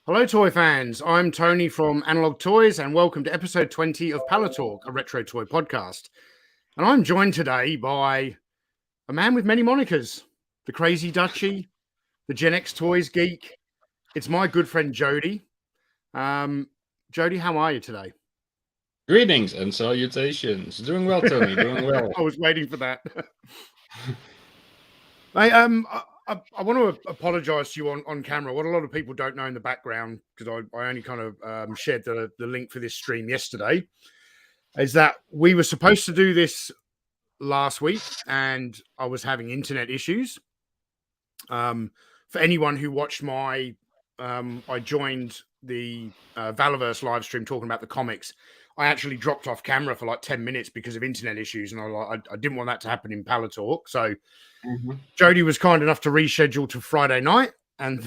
Hello, toy fans. I'm Tony from Analog Toys, and welcome to episode 20 of Palitalk, a retro toy podcast. And I'm joined today by a man with many monikers, the Crazy Dutchie, the GenX Toys Geek. It's my good friend Jody. Jody, how are you today? Greetings and salutations. Doing well, Tony. Doing well. I was waiting for that. I want to apologize to you on camera. What a lot of people don't know in the background, because I only kind of shared the link for this stream yesterday, is that we were supposed to do this last week and I was having internet issues. For anyone who watched I joined the Valaverse live stream talking about the comics. I actually dropped off camera for like 10 minutes because of internet issues, and I didn't want that to happen in Palitalk. So Jody was kind enough to reschedule to Friday night, and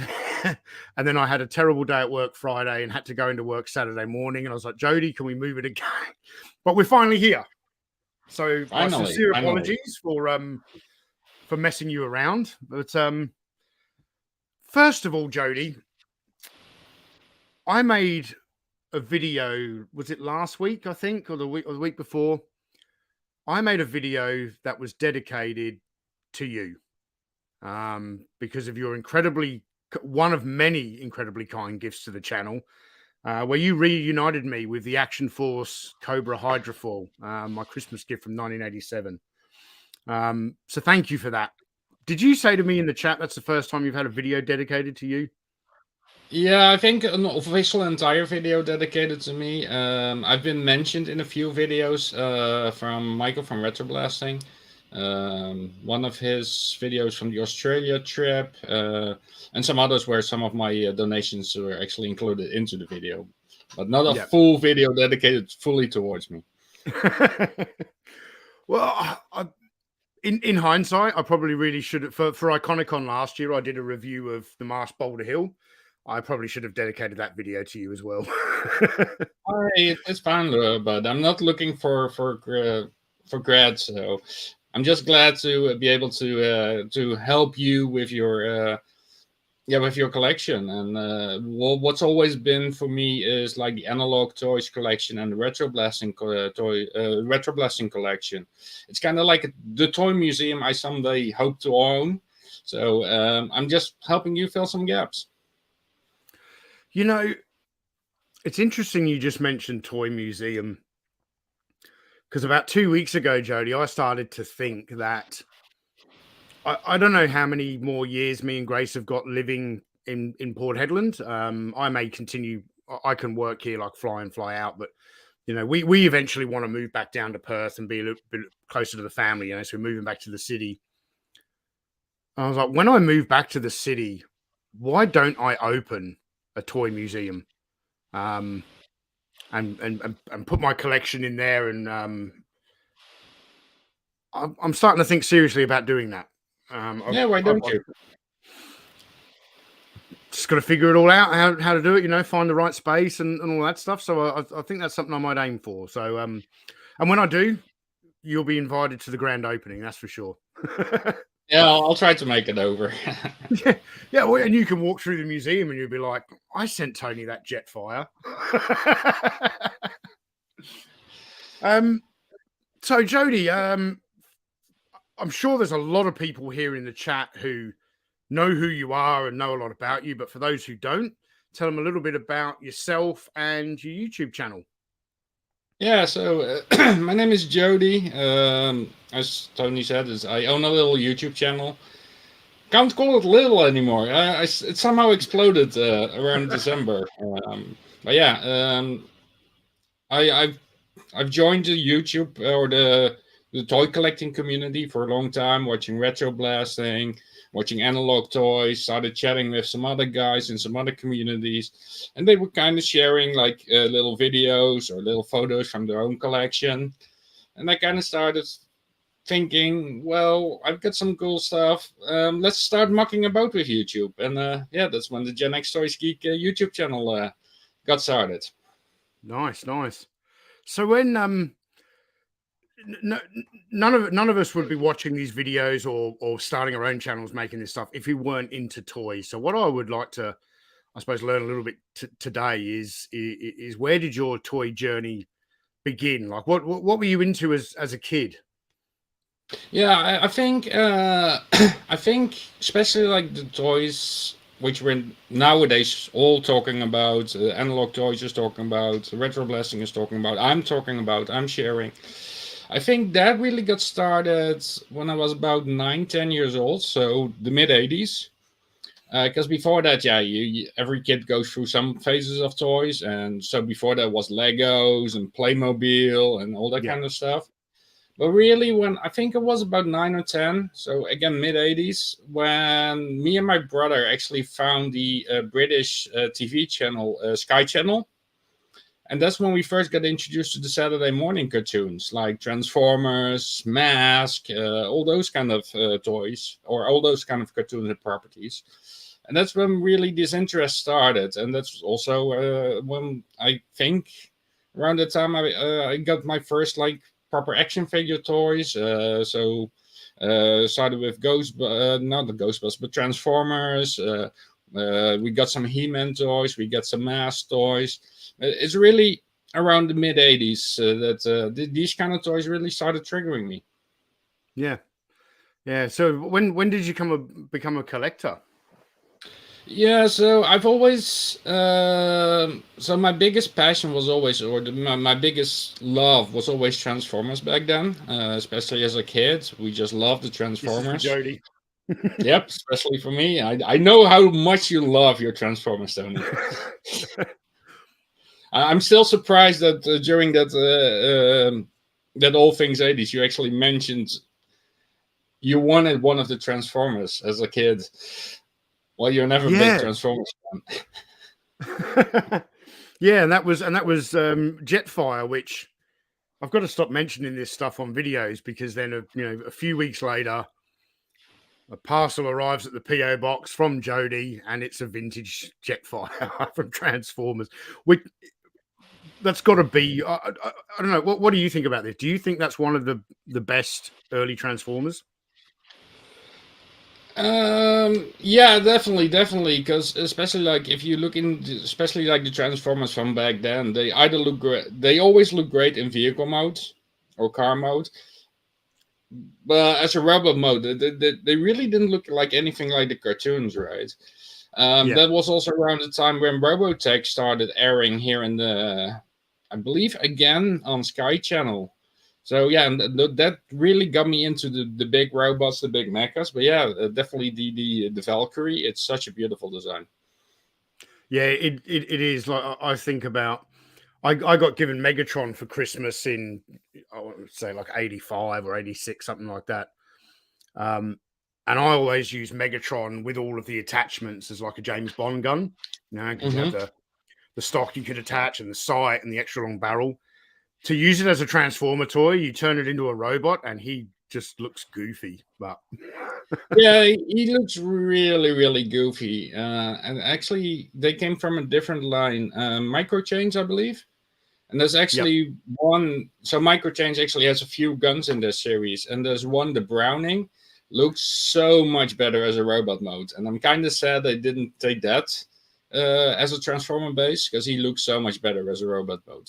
then I had a terrible day at work Friday and had to go into work Saturday morning. And I was like, Jody, can we move it again? But we're finally here. So my sincere apologies for messing you around. But first of all, Jody, I made a video, was it last week, I think, or the week before? I made a video that was dedicated to you because of your one of many incredibly kind gifts to the channel, where you reunited me with the Action Force Cobra Hydrofall, my Christmas gift from 1987. So thank you for that. Did you say to me in the chat that's the first time you've had a video dedicated to you? Yeah, I think an official entire video dedicated to me. I've been mentioned in a few videos from Michael from Retro Blasting. One of his videos from the Australia trip, and some others where some of my donations were actually included into the video, but not a full video dedicated fully towards me. Well, in hindsight, I probably really should have. For IconicOn last year, I did a review of the M.A.S.K Boulder Hill. I probably should have dedicated that video to you as well. It's fine, but I'm not looking for grads, so I'm just glad to be able to help you with your collection. And what's always been for me is like the analog toys collection and the retro blasting collection. It's kind of like the toy museum I someday hope to own. So I'm just helping you fill some gaps. You know, it's interesting you just mentioned toy museum, because about 2 weeks ago, Jody, I started to think that I don't know how many more years me and Grace have got living in Port Hedland. I may continue. I can work here, like fly in, fly out, but you know, we eventually want to move back down to Perth and be a little bit closer to the family. You know, so we're moving back to the city. I was like, when I move back to the city, why don't I open a toy museum, and put my collection in there? And I'm starting to think seriously about doing that. Why don't you? Just got to figure it all out, how to do it, you know, find the right space and all that stuff. So I think that's something I might aim for. So and when I do, you'll be invited to the grand opening, that's for sure. Yeah, I'll try to make it over. Yeah. Well, and you can walk through the museum and you'll be like, I sent Tony that Jetfire. So Jody, I'm sure there's a lot of people here in the chat who know who you are and know a lot about you, but for those who don't, tell them a little bit about yourself and your YouTube channel. Yeah, so my name is Jody. As Tony said, I own a little YouTube channel. Can't call it little anymore. It somehow exploded around December. But yeah, I've joined the YouTube or the toy collecting community for a long time, watching retro blasting, watching analog toys, started chatting with some other guys in some other communities, and they were kind of sharing like little videos or little photos from their own collection. And I kind of started thinking, well, I've got some cool stuff. Let's start mucking about with YouTube. And yeah, that's when the GenX Toys Geek YouTube channel got started. Nice. So when none of us would be watching these videos or starting our own channels making this stuff if we weren't into toys. So what I would like to I suppose, learn a little bit today is where did your toy journey begin? Like, what were you into as a kid? Yeah, I think I think especially like the toys which we're nowadays all talking about, analog toys is talking about, retro blasting is talking about, I'm talking about, I'm sharing. I think that really got started when I was about 9, 10 years old, so the mid 80s. Because before that, yeah, every kid goes through some phases of toys, and so before that was Legos and Playmobil and all that Yeah, kind of stuff. But really, when I think it was about 9 or 10, so again mid 80s, when me and my brother actually found the British TV channel Sky Channel, and that's when we first got introduced to the Saturday morning cartoons like Transformers, M.A.S.K, all those kind of toys, or all those kind of cartoons and properties. And that's when really this interest started, and that's also when I think around the time I got my first like proper action figure toys. Started with not the Ghostbusters, but Transformers. We got some He-Man toys. We got some M.A.S.K toys. It's really around the mid '80s that these kind of toys really started triggering me. yeah, yeah. So when did you become a collector? Yeah, so I've always so my biggest passion was always, or my biggest love was always Transformers back then. Especially as a kid, we just loved the This is for Transformers. Jody. Yep, especially for me. I know how much you love your Transformers, Tony. I'm still surprised that during that all things '80s, you actually mentioned you wanted one of the Transformers as a kid. Well, you're never a big Yeah. Transformers Yeah, and that was Jetfire, which I've got to stop mentioning this stuff on videos because then a few weeks later a parcel arrives at the PO box from Jody and it's a vintage Jetfire from Transformers. Which that's got to be I don't know, what do you think about this? Do you think that's one of the best early Transformers? Yeah, definitely, because especially like if you look in, especially like the Transformers from back then, they either look great, they always look great in vehicle mode or car mode, but as a robot mode, they really didn't look like anything like the cartoons, right? Yeah. That was also around the time when Robotech started airing here in the, I believe again on Sky Channel. So yeah, and that really got me into the big robots, the big mechas. But yeah, definitely the Valkyrie. It's such a beautiful design. Yeah, it is. Like I think about, I got given Megatron for Christmas in, I want to say like 85 or 86, something like that. And I always use Megatron with all of the attachments as like a James Bond gun, because you have Hmm. the stock you could attach and the sight and the extra long barrel. To use it as a Transformer toy, you turn it into a robot and he just looks goofy. But Yeah, he looks really goofy. And actually, they came from a different line, Microchange, I believe. And there's yep, actually one. So Microchange actually has a few guns in this series, and there's one, the Browning, looks so much better as a robot mode. And I'm kind of sad they didn't take that as a Transformer base because he looks so much better as a robot mode.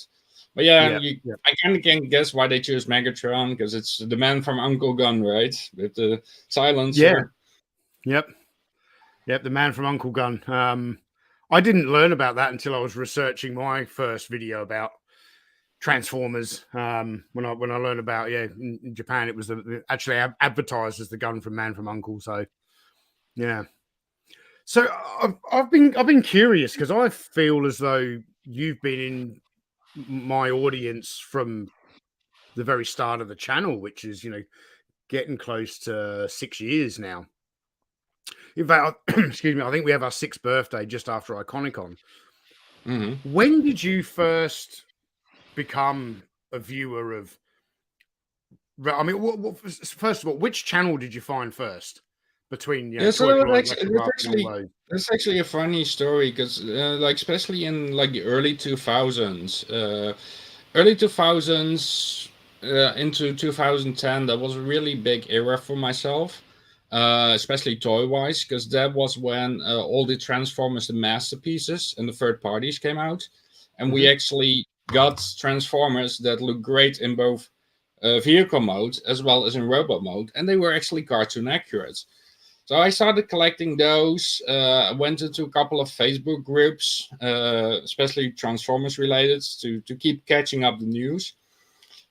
But yeah, yeah, yeah, I kind of can guess why they choose Megatron because it's the man from Uncle Gun, right? With the yeah, silencer. yep, yep. The man from Uncle Gun. I didn't learn about that until I was researching my first video about Transformers. When I learned about, in Japan it was actually advertised as the gun from Man from Uncle. So yeah. So I've been curious because I feel as though you've been in my audience from the very start of the channel, which is getting close to 6 years now. In fact, excuse me, I think we have our sixth birthday just after IconicOn. Hmm. When did you first become a viewer of? I mean, first of all, which channel did you find first between Yeah, so Toy Collide, Retro that's Buff, and all actually those? a funny story because like especially in like the early 2000s, early 2000s into 2010, that was a really big era for myself. especially toy-wise, because that was when all the Transformers, the masterpieces, and the third parties came out, and we actually got Transformers that look great in both vehicle mode as well as in robot mode, and they were actually cartoon accurate. So I started collecting those. Went into a couple of Facebook groups, especially Transformers related, to keep catching up the news.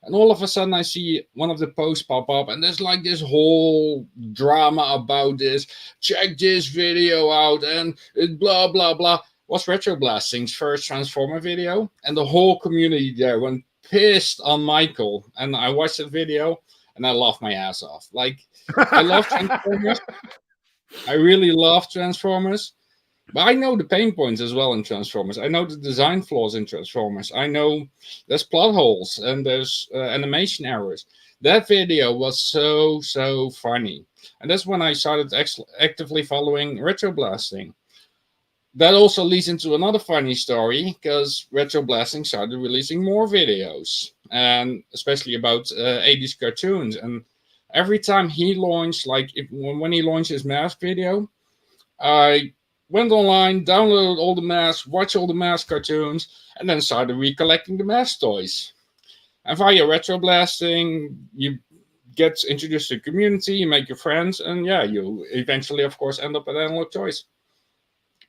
And all of a sudden, I see one of the posts pop up, and there's like this whole drama about this. Check this video out, and it blah blah blah. Was Retro Blasting's first Transformer video, and the whole community there went pissed on Michael. And I watched the video, and I laughed my ass off. Like, I love Transformers. I really love Transformers. But I know the pain points as well in Transformers. I know the design flaws in Transformers. I know there's plot holes and there's animation errors. That video was so funny. And that's when I started actively following Retro Blasting. That also leads into another funny story, because Retro Blasting started releasing more videos, and especially about 80s cartoons. And every time he launched, like when he launched his M.A.S.K video, I went online, downloaded all the M.A.S.K, watched all the M.A.S.K cartoons, and then started recollecting the M.A.S.K toys. And via Retro Blasting, you get introduced to the community, you make your friends, and yeah, you eventually, of course, end up at Analog Toys.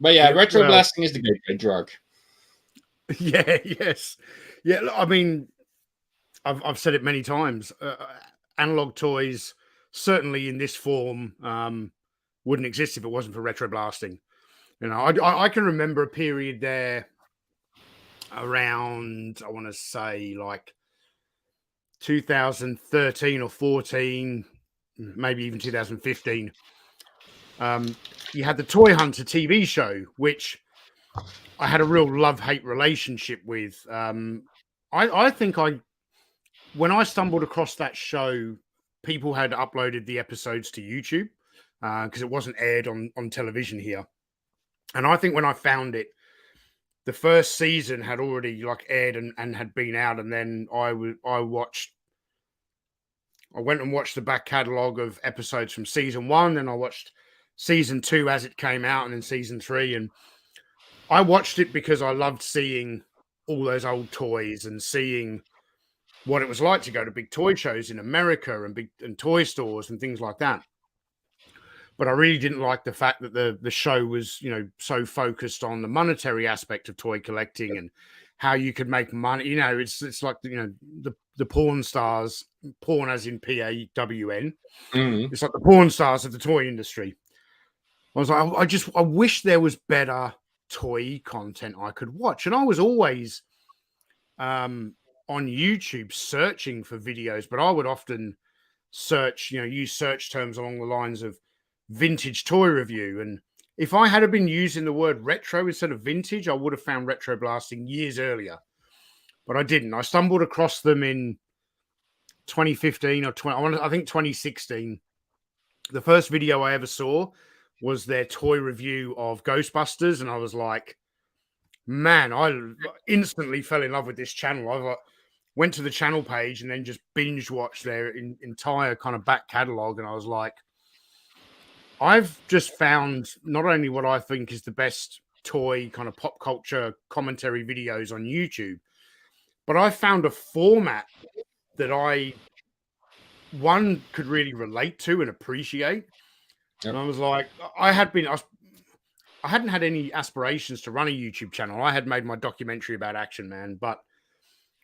But yeah, Retro Blasting is the gateway drug. Yeah, yes. Yeah, I mean, I've said it many times. Analog Toys, certainly in this form, wouldn't exist if it wasn't for Retro Blasting. You know, I can remember a period there around, I want to say, like 2013 or 14, maybe even 2015. You had the Toy Hunter TV show, which I had a real love-hate relationship with. I think when I stumbled across that show, people had uploaded the episodes to YouTube because it wasn't aired on television here. And I think when I found it, the first season had already like aired and had been out, and then I went and watched the back catalogue of episodes from season 1, then I watched season 2 as it came out, and then season 3, and I watched it because I loved seeing all those old toys and seeing what it was like to go to big toy shows in America and toy stores and things like that. But I really didn't like the fact that the show was, you know, so focused on the monetary aspect of toy collecting and how you could make money. You know, it's like, you know, the porn stars, porn as in PAWN. Mm-hmm. It's like the porn stars of the toy industry. I was like, I wish there was better toy content I could watch. And I was always on YouTube searching for videos, but I would often search, you know, use search terms along the lines of vintage toy review. And if I had been using the word retro instead of vintage, I would have found Retro Blasting years earlier. But I didn't. I stumbled across them in 2015 or I think 2016. The first video I ever saw was their toy review of Ghostbusters, and I was like, man, I instantly fell in love with this channel. I went to the channel page and then just binge watched their entire kind of back catalogue, and I was like, I've just found not only what I think is the best toy kind of pop culture commentary videos on YouTube, but I found a format that one could really relate to and appreciate. Yep. And I was like, I hadn't had any aspirations to run a YouTube channel. I had made my documentary about Action Man, but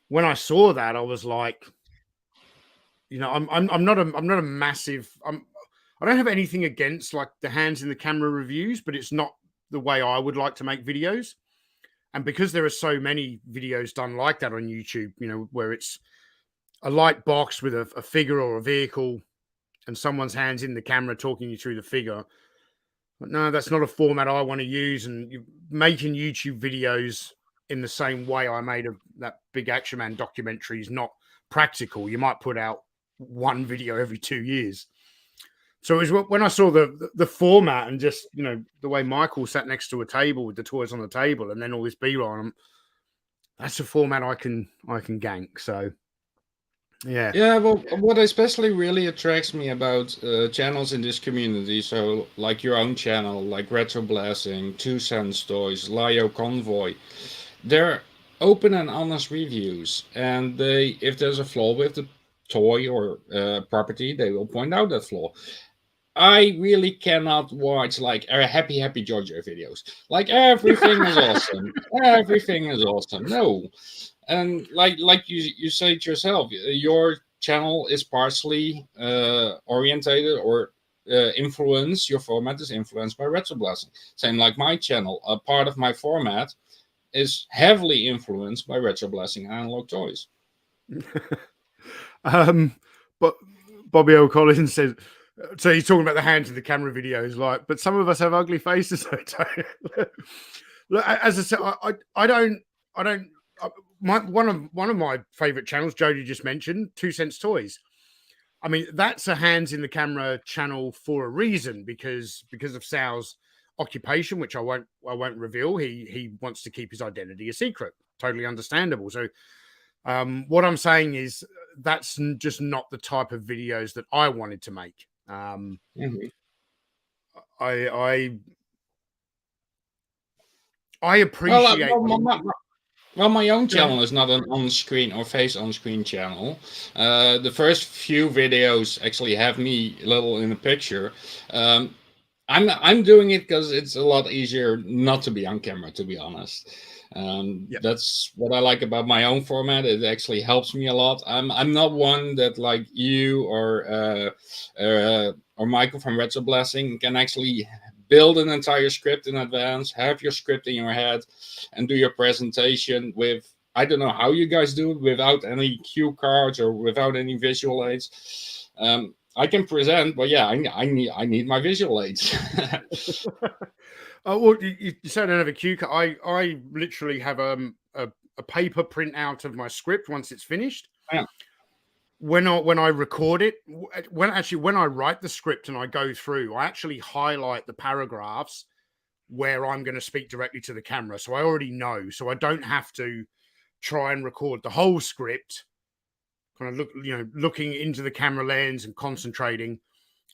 when I saw that, I was like, you know, I'm not a massive. I don't have anything against like the hands in the camera reviews, but it's not the way I would like to make videos. And because there are so many videos done like that on YouTube, you know, where it's a light box with a figure or a vehicle and someone's hands in the camera talking you through the figure. But no, that's not a format I want to use. And making YouTube videos in the same way I made that big Action Man documentary is not practical. You might put out one video every 2 years. So it was when I saw the format and just, you know, the way Michael sat next to a table with the toys on the table and then all this B-roll on them, that's a format I can gank. So Yeah. Yeah, well, what especially really attracts me about channels in this community, so like your own channel, like Retro Blasting, Two Cents Toys, Lio Convoy, they're open and honest reviews, and they, if there's a flaw with the toy or property, they will point out that flaw. I really cannot watch like happy Georgia videos. Like everything is awesome, everything is awesome. No, and like you say it yourself, your channel is partially orientated or influenced. Your format is influenced by retro blasting. Same like my channel. A part of my format is heavily influenced by retro blasting and analog toys. But Bobby O. Collins says, so he's talking about the hands in the camera videos, like, but some of us have ugly faces. Look, as I said, I don't, one of my favorite channels, Jody just mentioned, 2 Cents Toys. I mean, that's a hands in the camera channel for a reason, because of Sal's occupation, which I won't reveal. He wants to keep his identity a secret. Totally understandable. So what I'm saying is that's just not the type of videos that I wanted to make. Mm-hmm. I appreciate. Well, my own channel is not an on-screen or face on-screen channel. The first few videos actually have me a little in the picture. I'm doing it because it's a lot easier not to be on camera, to be honest. Yep. That's what I like about my own format. It actually helps me a lot. I'm not one that like you or Michael from Retro Blessing can actually build an entire script in advance, have your script in your head, and do your presentation with, I don't know how you guys do it, without any cue cards or without any visual aids. I can present, but yeah, I need my visual aids. Oh, well, you say I don't have a cue card. I literally have a paper printout of my script once it's finished. Yeah. When I record it, when I write the script and I go through, I actually highlight the paragraphs where I'm going to speak directly to the camera. So I already know. So I don't have to try and record the whole script, kind of looking into the camera lens and concentrating.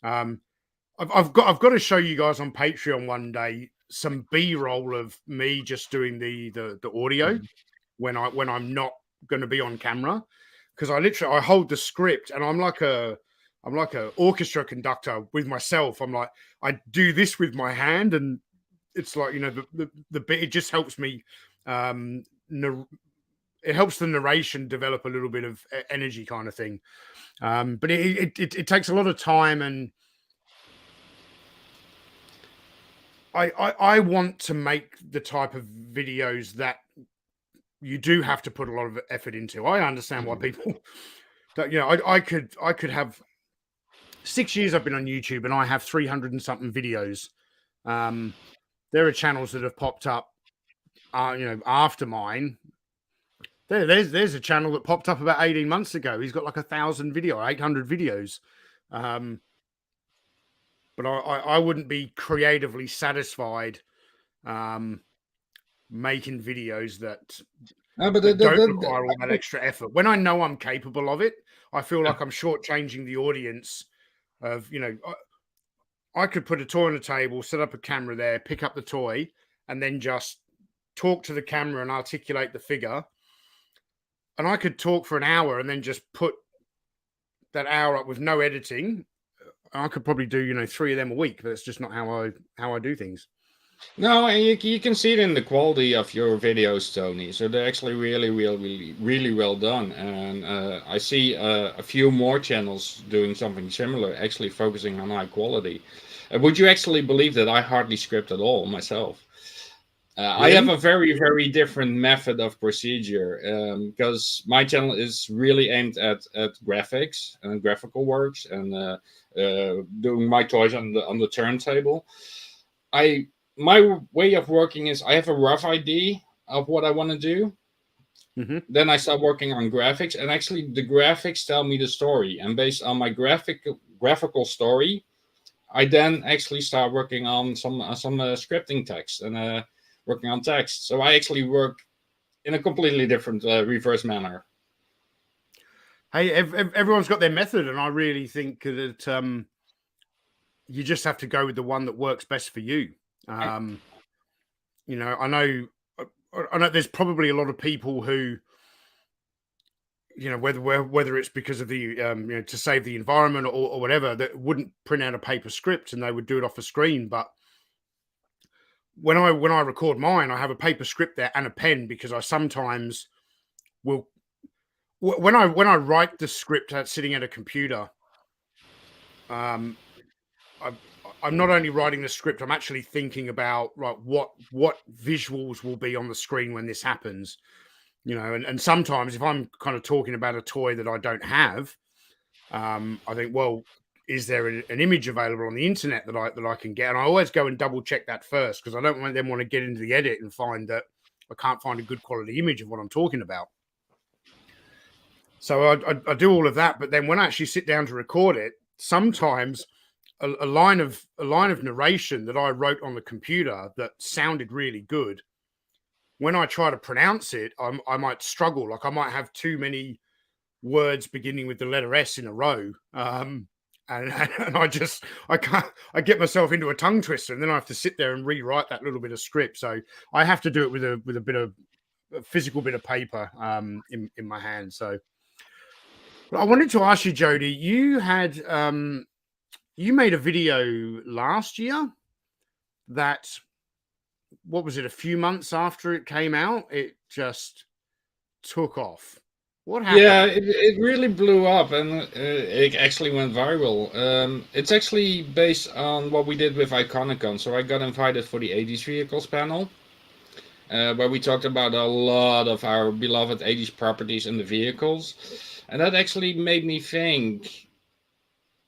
I've got to show you guys on Patreon one day some B-roll of me just doing the audio when I'm not going to be on camera, because I hold the script and I'm like a orchestra conductor with myself. I'm like, I do this with my hand, and it's like, the bit, it just helps me it helps the narration develop a little bit of energy, kind of thing. But it takes a lot of time, and I want to make the type of videos that you do have to put a lot of effort into. I understand why people that, I could have 6 years I've been on YouTube and I have 300 and something videos. There are channels that have popped up, after mine. There's a channel that popped up about 18 months ago. He's got like 1,000 video, 800 videos. But I wouldn't be creatively satisfied making videos that don't require all that extra effort. When I know I'm capable of it, I feel like I'm shortchanging the audience of, I could put a toy on the table, set up a camera there, pick up the toy, and then just talk to the camera and articulate the figure. And I could talk for an hour and then just put that hour up with no editing. I could probably do, 3 of them a week, but it's just not how I do things. No, and you can see it in the quality of your videos, Tony. So they're actually really well done. And I see a few more channels doing something similar, actually focusing on high quality. Would you actually believe that I hardly script at all myself? Really? I have a very different method of procedure, because my channel is really aimed at graphics and graphical works and doing my toys on the turntable. My way of working is I have a rough idea of what I want to do. Mm-hmm. Then I start working on graphics, and actually the graphics tell me the story. And based on my graphical story, I then actually start working on some scripting text and working on text. So I actually work in a completely different reverse manner. Hey, everyone's got their method, and I really think that you just have to go with the one that works best for you. You know, I know there's probably a lot of people who, you know, whether it's because of the you know, to save the environment or whatever, that wouldn't print out a paper script and they would do it off a screen. But when I record mine, I have a paper script there and a pen because I sometimes will when I write the script sitting at a computer. Um, I, I'm not only writing the script, I'm actually thinking about right what visuals will be on the screen when this happens. You know, and sometimes if I'm kind of talking about a toy that I don't have, I think, well, is there an image available on the internet that I can get? And I always go and double check that first because I don't want them want to get into the edit and find that I can't find a good quality image of what I'm talking about. So I do all of that, but then when I actually sit down to record it, sometimes a line of narration that I wrote on the computer that sounded really good, when I try to pronounce it, I might struggle. Like I might have too many words beginning with the letter S in a row. And I get myself into a tongue twister, and then I have to sit there and rewrite that little bit of script. So I have to do it with a bit of a physical bit of paper in my hand. So but I wanted to ask you, Jody, you had you made a video last year that, what was it, a few months after it came out, it just took off. What happened? Yeah, it really blew up, and it actually went viral. It's actually based on what we did with IconicOn. So I got invited for the 80s vehicles panel, where we talked about a lot of our beloved 80s properties in the vehicles. And that actually made me think,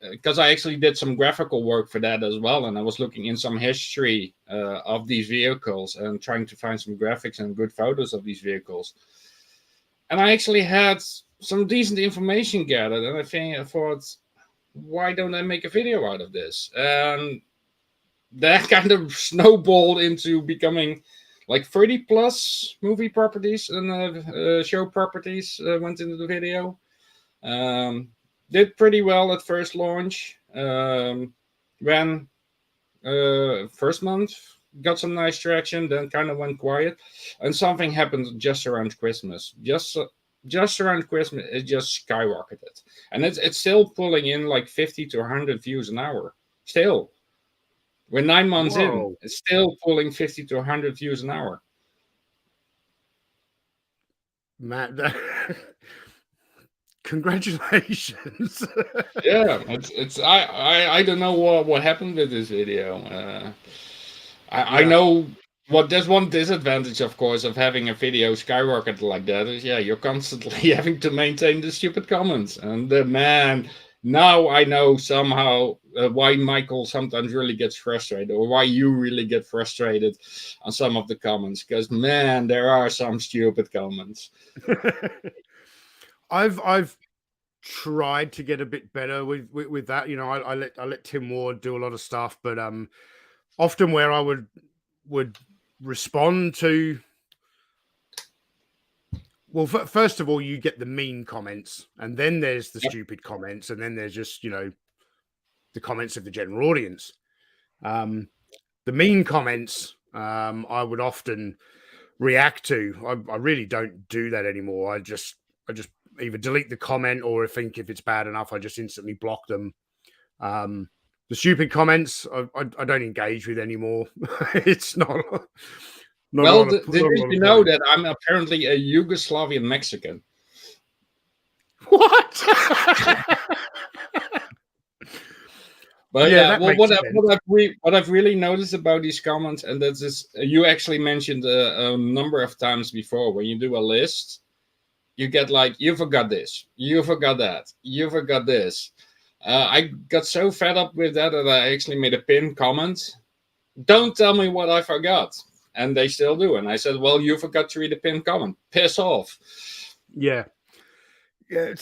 because I actually did some graphical work for that as well, and I was looking in some history of these vehicles and trying to find some graphics and good photos of these vehicles. And I actually had some decent information gathered, and I thought, why don't I make a video out of this? And that kind of snowballed into becoming like 30 plus movie properties and show properties went into the video. Did pretty well at first launch. Ran first month, got some nice traction, then kind of went quiet, and something happened just around Christmas. Just around Christmas, it just skyrocketed, and it's still pulling in like 50 to 100 views an hour. Still, we're 9 months in, it's still pulling 50 to 100 views an hour. Matt, congratulations. Yeah, it's I don't know what happened with this video. I know what there's one disadvantage, of course, of having a video skyrocket like that is, yeah, you're constantly having to maintain the stupid comments. And man, now I know somehow why Michael sometimes really gets frustrated, or why you really get frustrated on some of the comments, because man, there are some stupid comments. I've tried to get a bit better with that. You know, I let Tim Ward do a lot of stuff, but often where I would respond to, well, first of all, you get the mean comments, and then there's the stupid comments, and then there's just, you know, the comments of the general audience. The mean comments, I would often react to. I really don't do that anymore. I just either delete the comment, or if it's bad enough, I just instantly block them. The stupid comments, I don't engage with anymore. It's not. Well, did you know that I'm apparently a Yugoslavian Mexican? What? But yeah, well, what I've really noticed about these comments, and that's is, you actually mentioned a number of times before, when you do a list, you get like, you forgot this, you forgot that, you forgot this. I got so fed up with that I actually made a pinned comment. Don't tell me what I forgot. And they still do. And I said, well, you forgot to read the pinned comment. Piss off. Yeah. Yeah.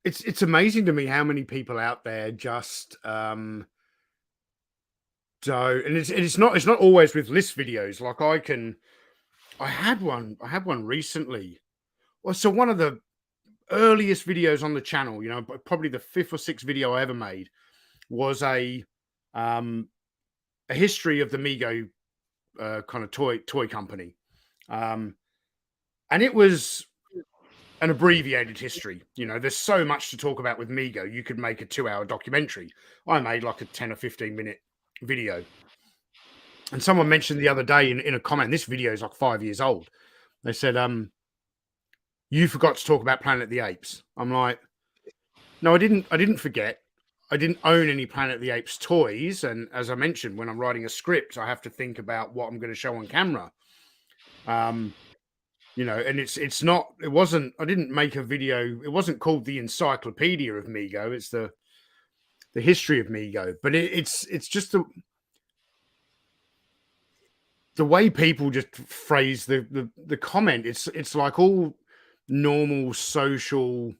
It's amazing to me how many people out there just don't. And it's not always with list videos. Like I had one recently. Well, so one of the earliest videos on the channel, you know, probably the 5th or 6th video I ever made was a history of the Mego kind of toy company. And it was an abbreviated history. You know, there's so much to talk about with Mego. You could make a 2-hour documentary. I made like a 10 or 15-minute video. And someone mentioned the other day in a comment, this video is like 5 years old. They said, you forgot to talk about Planet of the Apes. I'm like, no, I didn't forget. I didn't own any Planet of the Apes toys. And as I mentioned, when I'm writing a script, I have to think about what I'm going to show on camera. You know, and it wasn't, I didn't make a video. It wasn't called the Encyclopedia of Mego. It's the history of Mego. But it's just the way people just phrase the comment. It's like all normal social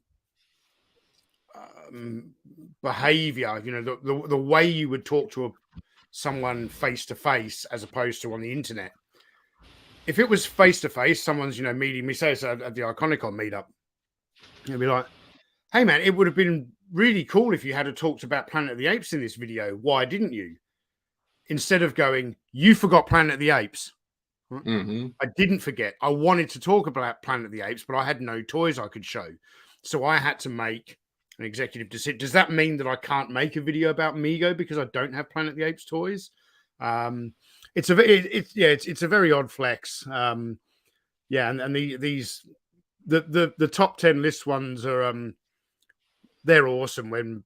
behavior, you know, the way you would talk to someone face to face as opposed to on the internet. If it was face to face, someone's, you know, meeting me, say it's at the IconicOn meetup, you'd be like, hey man, it would have been really cool if you had talked about Planet of the Apes in this video. Why didn't you? Instead of going, you forgot Planet of the Apes. Mm-hmm. I didn't forget. I wanted to talk about Planet of the Apes, but I had no toys I could show. So I had to make an executive decision. Does that mean that I can't make a video about Mego because I don't have Planet of the Apes toys? It's a very odd flex. And the top 10 list ones are they're awesome. When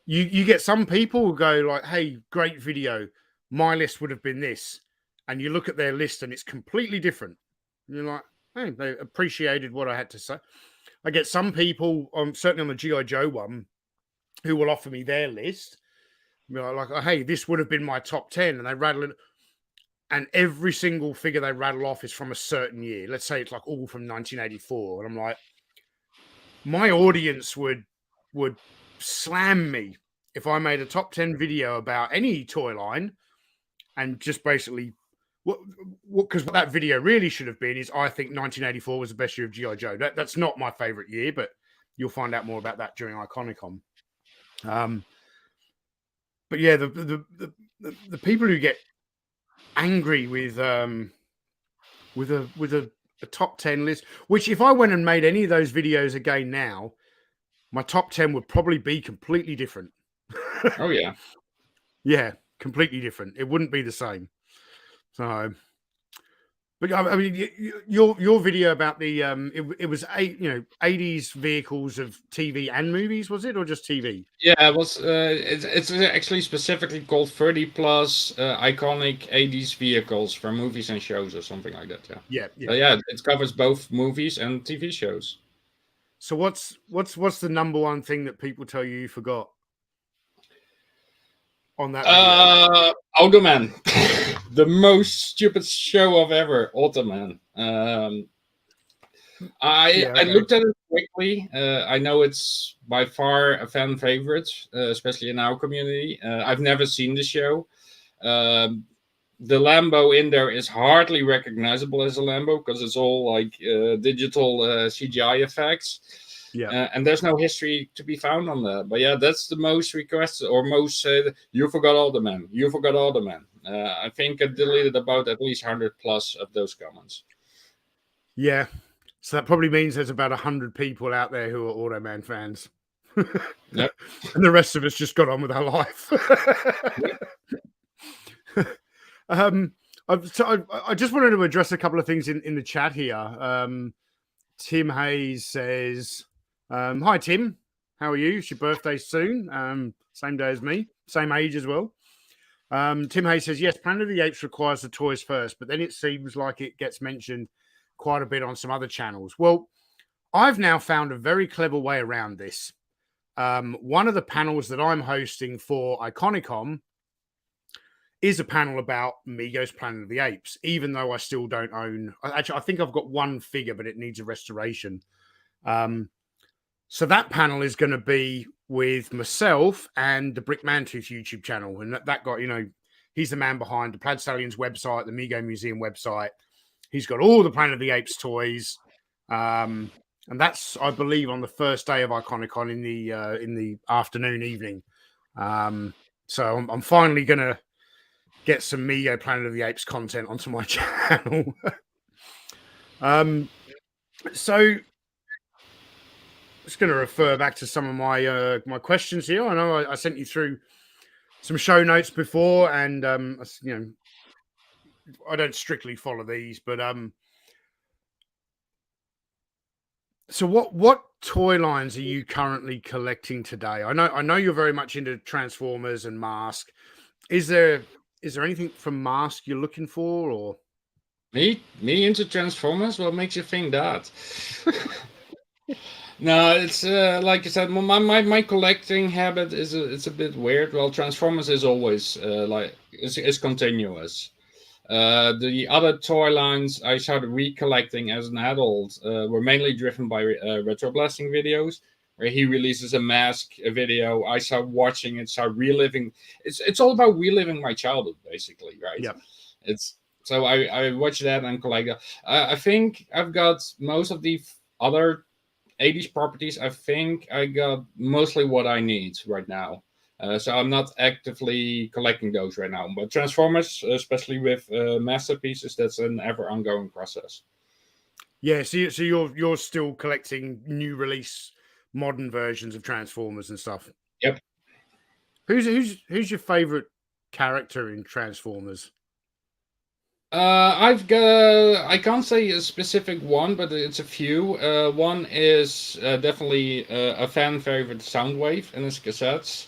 you get some people who go like, hey, great video, my list would have been this, and you look at their list and it's completely different. And you're like, hey, they appreciated what I had to say. I get some people, certainly on the G.I. Joe one, who will offer me their list. You know, like, hey, this would have been my top 10, and they rattle it. And every single figure they rattle off is from a certain year. Let's say it's like all from 1984. And I'm like, my audience would slam me if I made a top 10 video about any toy line and just basically because what that video really should have been is I think 1984 was the best year of G.I. Joe. That's not my favorite year, but you'll find out more about that during IconicOn. But yeah, the people who get angry with a top 10 list, which if I went and made any of those videos again now, my top 10 would probably be completely different. Oh yeah. Yeah, completely different. It wouldn't be the same. So, but I mean, your video about the it was 80s vehicles of TV and movies, was it, or just TV? Yeah, it was. It's actually specifically called 30 plus iconic 80s vehicles from movies and shows or something like that. Yeah. Yeah, it covers both movies and TV shows. So what's the number one thing that people tell you forgot on that video? Automan. The most stupid show of ever, Automan. I looked at it quickly. I know it's by far a fan favorite, especially in our community. I've never seen the show. The Lambo in there is hardly recognizable as a Lambo because it's all like digital CGI effects. Yeah. And there's no history to be found on that. But yeah, that's the most requested or most said, you forgot Automan. You forgot Automan. I think I deleted about at least 100 plus of those comments. Yeah. So that probably means there's about 100 people out there who are Automan fans. Yep. And the rest of us just got on with our life. I just wanted to address a couple of things in the chat here. Tim Hayes says, hi, Tim. How are you? It's your birthday soon. Same day as me. Same age as well. Tim Hayes says, yes, Planet of the Apes requires the toys first, but then it seems like it gets mentioned quite a bit on some other channels. Well, I've now found a very clever way around this. One of the panels that I'm hosting for IconicOn is a panel about Mego's Planet of the Apes, even though I still don't own. Actually, I think I've got one figure, but it needs a restoration. So that panel is going to be with myself and the Brick Mantooth YouTube channel. And that guy, you know, he's the man behind the Plaid Stallions website, the Mego Museum website. He's got all the Planet of the Apes toys. and that's, I believe, on the first day of IconicOn in the afternoon, evening. So I'm finally gonna get some Me Planet of the Apes content onto my channel. So just going to refer back to some of my my questions here. I know I sent you through some show notes before, and you know, I don't strictly follow these, but so what toy lines are you currently collecting today? I know you're very much into Transformers and M.A.S.K. Is there anything from M.A.S.K you're looking for, or Me into Transformers? What makes you think that? No, it's like I said, my collecting habit is it's a bit weird. Well, Transformers is always like it's continuous. The other toy lines I started recollecting as an adult were mainly driven by retro blasting videos, where he releases a M.A.S.K video. I start watching it, start reliving. It's all about reliving my childhood, basically, right? yeah? It's so I watch that and collect that. I think I've got most of the other 80s properties. I think I got mostly what I need right now. So I'm not actively collecting those right now. But Transformers, especially with masterpieces, that's an ever ongoing process. Yeah, so you're still collecting new release modern versions of Transformers and stuff. Yep. Who's your favorite character in Transformers? I've got. I can't say a specific one, but it's a few. One is definitely a fan favorite, Soundwave and his cassettes.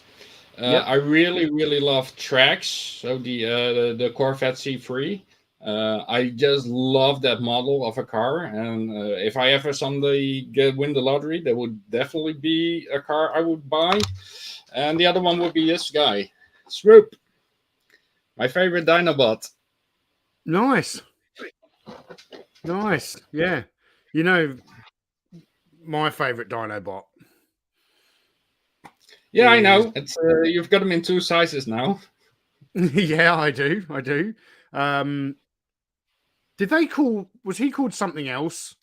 Yep. I really love tracks. So the Corvette C3. I just love that model of a car, and if I ever someday win the lottery, that would definitely be a car I would buy. And the other one would be this guy, Swoop, my favorite Dinobot. Nice. Nice. Yeah. You know, my favorite Dinobot Yeah, I is know. It's you've got them in two sizes now. yeah, I do. I do. Um was he called something else?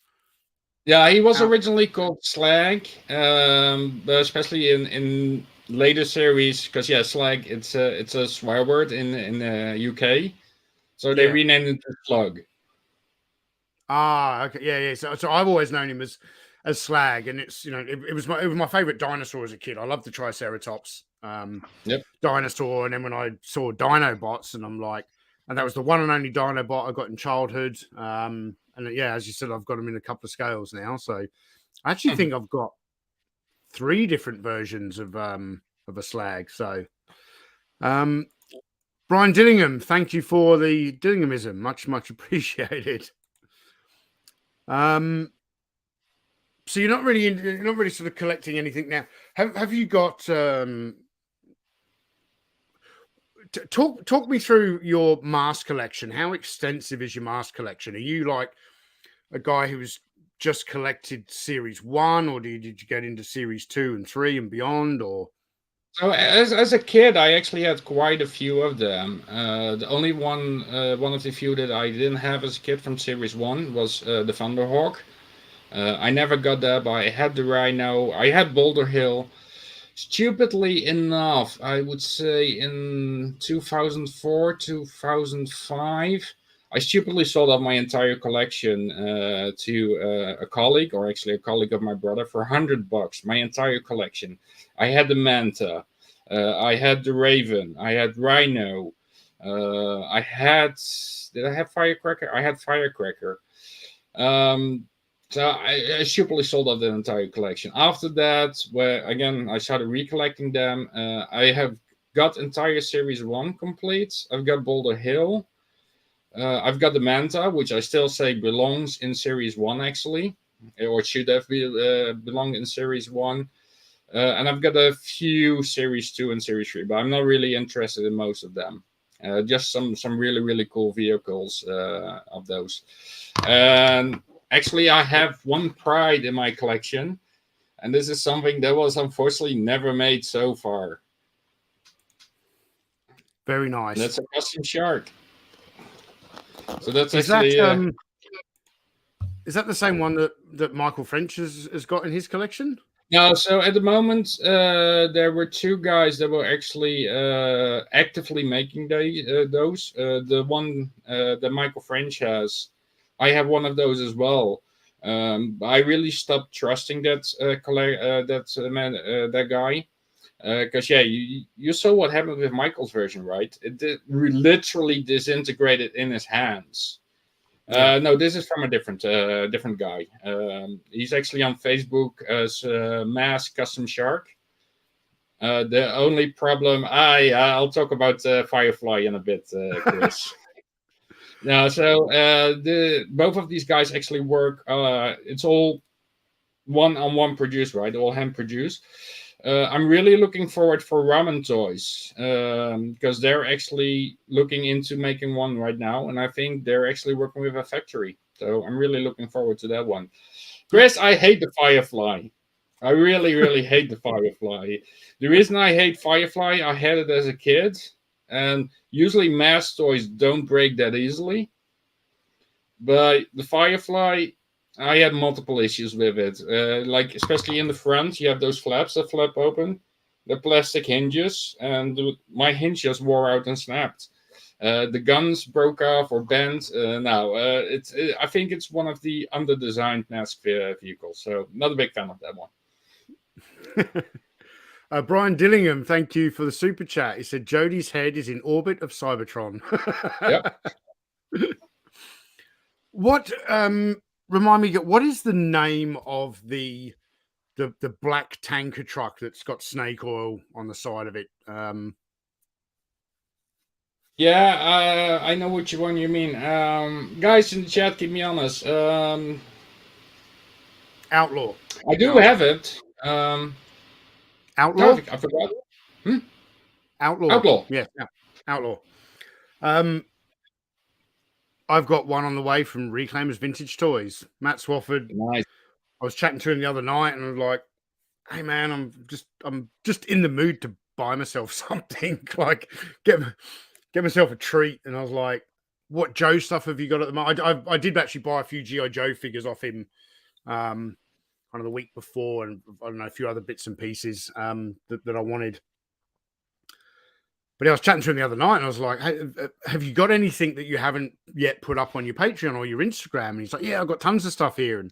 Yeah, he was Out originally called Slag, but especially in later series, because yeah, Slag it's a swear word in the UK, so they yeah. renamed it to Slug. Ah, okay. Yeah, yeah. So I've always known him as Slag, and it's it was my favorite dinosaur as a kid. I loved the Triceratops Yep. dinosaur, and then when I saw Dinobots, and I'm like, and that was the one and only Dinobot I got in childhood. And yeah, as you said, I've got them in a couple of scales now. So I actually think I've got 3 different versions of a Slag. So um Brian Dillingham, thank you for the Dillinghamism. Much appreciated. Um So you're not really sort of collecting anything now. Have you got talk me through your M.A.S.K collection? How extensive is your M.A.S.K collection? Are you like a guy who's just collected series 1, or did you get into series 2 and 3 and beyond, or So as a kid, I actually had quite a few of them. The only one of the few that I didn't have as a kid from series one was the Thunderhawk. I never got that, but I had the Rhino. I had Boulder Hill. Stupidly enough, I would say in 2004, 2005, I stupidly sold off my entire collection to a colleague, or actually a colleague of my brother, for $100. My entire collection. I had the Manta, I had the Raven, I had Rhino, I had. Did I have Firecracker? I had Firecracker. Um, so I stupidly sold off the entire collection. After that, where again I started recollecting them, I have got entire series one complete. I've got Boulder Hill. I've got the Manta, which I still say belongs in series one actually, or should have belonged in series one. And I've got a few series two and series three, but I'm not really interested in most of them. Just some really cool vehicles of those. And actually, I have one Pride in my collection, and this is something that was unfortunately never made so far. very And nice? that's a custom shark. So that's Is that actually Is that the same one that Michael French has got in his collection? No, so at the moment, there were two guys that were actually actively making those. The one that Michael French has, I have one of those as well. I really stopped trusting that that guy, because you saw what happened with Michael's version, right? It literally disintegrated in his hands. No, this is from a different guy. He's actually on Facebook as M.A.S.K Custom Shark. The only problem, I'll talk about Firefly in a bit, Chris. No, so both of these guys actually work. It's all one-on-one produced, right? All hand produced. I'm really looking forward for Ramen Toys because they're actually looking into making one right now, and I think they're actually working with a factory. So I'm really looking forward to that one. Chris, I hate the Firefly. I really, really hate the Firefly. The reason I hate Firefly, I had it as a kid, and usually M.A.S.K toys don't break that easily. But the Firefly, I had multiple issues with it. Like especially in the front, you have those flaps that flap open, the plastic hinges, and my hinge just wore out and snapped. The guns broke off or bent. I think it's one of the under-designed M.A.S.K vehicles, so not a big fan of that one. Brian Dillingham, thank you for the super chat. He said Jody's head is in orbit of Cybertron. Yep. What remind me, what is the name of the black tanker truck that's got snake oil on the side of it? Yeah, I know which one you mean. Guys in the chat, keep me honest. Outlaw. I do have it. Outlaw? I forgot. Outlaw. Yeah, Outlaw. I've got one on the way from Reclaimers Vintage Toys. Matt Swafford. Nice. I was chatting to him the other night and I was like, hey man, I'm just in the mood to buy myself something. Like get myself a treat. And I was like, what Joe stuff have you got at the moment? I did actually buy a few G.I. Joe figures off him kind of the week before, and I don't know, a few other bits and pieces that I wanted. But I was chatting to him the other night and I was like, hey, have you got anything that you haven't yet put up on your Patreon or your Instagram? And he's like, yeah, I've got tons of stuff here. And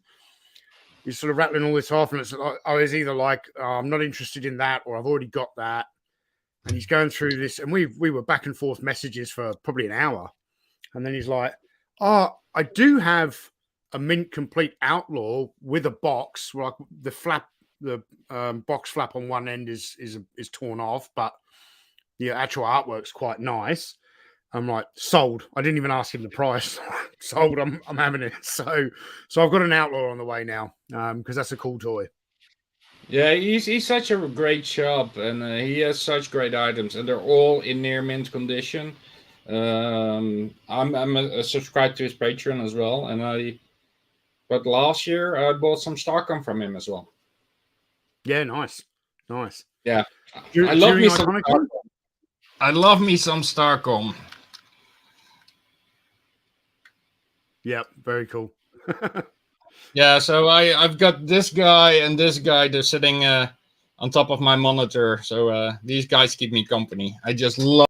he's sort of rattling all this off. And it's like, I was either like, oh, I'm not interested in that, or I've already got that. And he's going through this. And we were back and forth messages for probably an hour. And then he's like, oh, I do have a mint complete Outlaw with a box. Like the flap, the box flap on one end is torn off, but the actual artwork's quite nice. I'm like, sold. I didn't even ask him the price. Sold. I'm having it. So I've got an Outlaw on the way now because that's a cool toy. Yeah, he's such a great shop, and he has such great items, and they're all in near mint condition. I'm a subscribed to his Patreon as well, but last year I bought some Starcom from him as well. Yeah, nice. Yeah, I love me some IconicOn. I love me some Starcom. Yep, very cool. Yeah, so I've got this guy and this guy. They're sitting on top of my monitor. So these guys keep me company. I just love.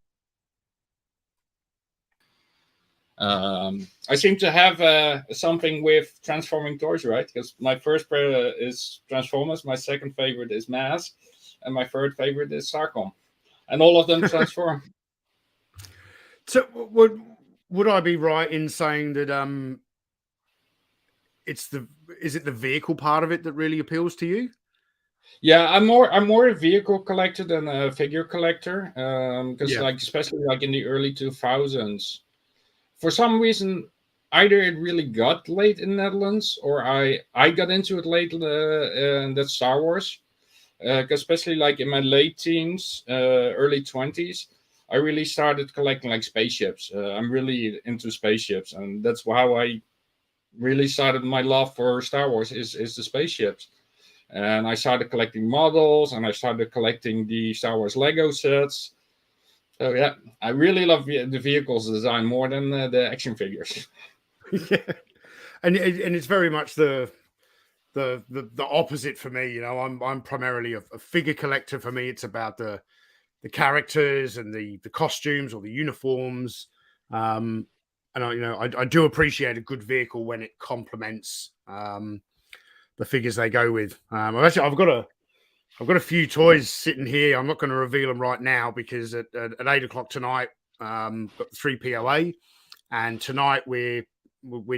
I seem to have something with transforming toys, right? Because my first is Transformers, my second favorite is M.A.S.K, and my third favorite is Starcom. And all of them transform. So would I be right in saying that is it the vehicle part of it that really appeals to you? Yeah, I'm more a vehicle collector than a figure collector. Because like especially like in the early 2000s, for some reason either it really got late in the Netherlands or I got into it late, and that's Star Wars. Especially like in my late teens, early 20s, I really started collecting like spaceships. I'm really into spaceships, and that's how I really started my love for Star Wars is the spaceships. And I started collecting models, and I started collecting the Star Wars Lego sets. So yeah, I really love the vehicles design more than the action figures. Yeah. and it's very much the opposite for me. You know, I'm primarily a figure collector. For me, it's about the characters and the costumes or the uniforms. And I do appreciate a good vehicle when it complements the figures they go with. I've got a few toys sitting here. I'm not going to reveal them right now because at 8 o'clock tonight, got the 3 POA, and tonight we're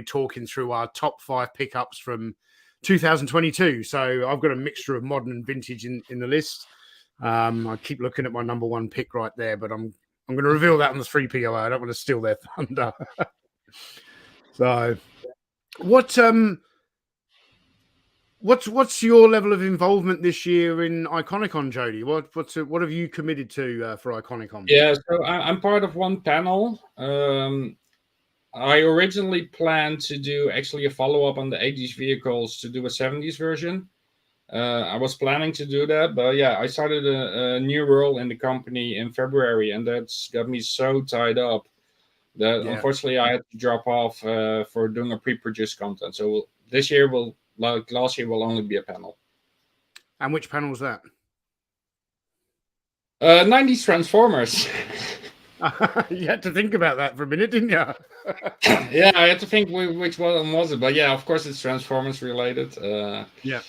talking through our top 5 pickups from 2022. So I've got a mixture of modern and vintage in the list. I keep looking at my number 1 pick right there, but I'm going to reveal that on the 3 POA. I don't want to steal their thunder. So, what's your level of involvement this year in IconicOn, Jody? What have you committed to for IconicOn? Yeah, so I'm part of one panel. I originally planned to do actually a follow-up on the 80s vehicles to do a 70s version. I was planning to do that, but yeah, I started a new role in the company in February, and that's got me so tied up that unfortunately I had to drop off for doing a pre-produced content. So this year like last year, will only be a panel. And which panel was that? 90s Transformers. You had to think about that for a minute, didn't you? Yeah, I had to think which one was it, but yeah, of course it's Transformers related. Yeah.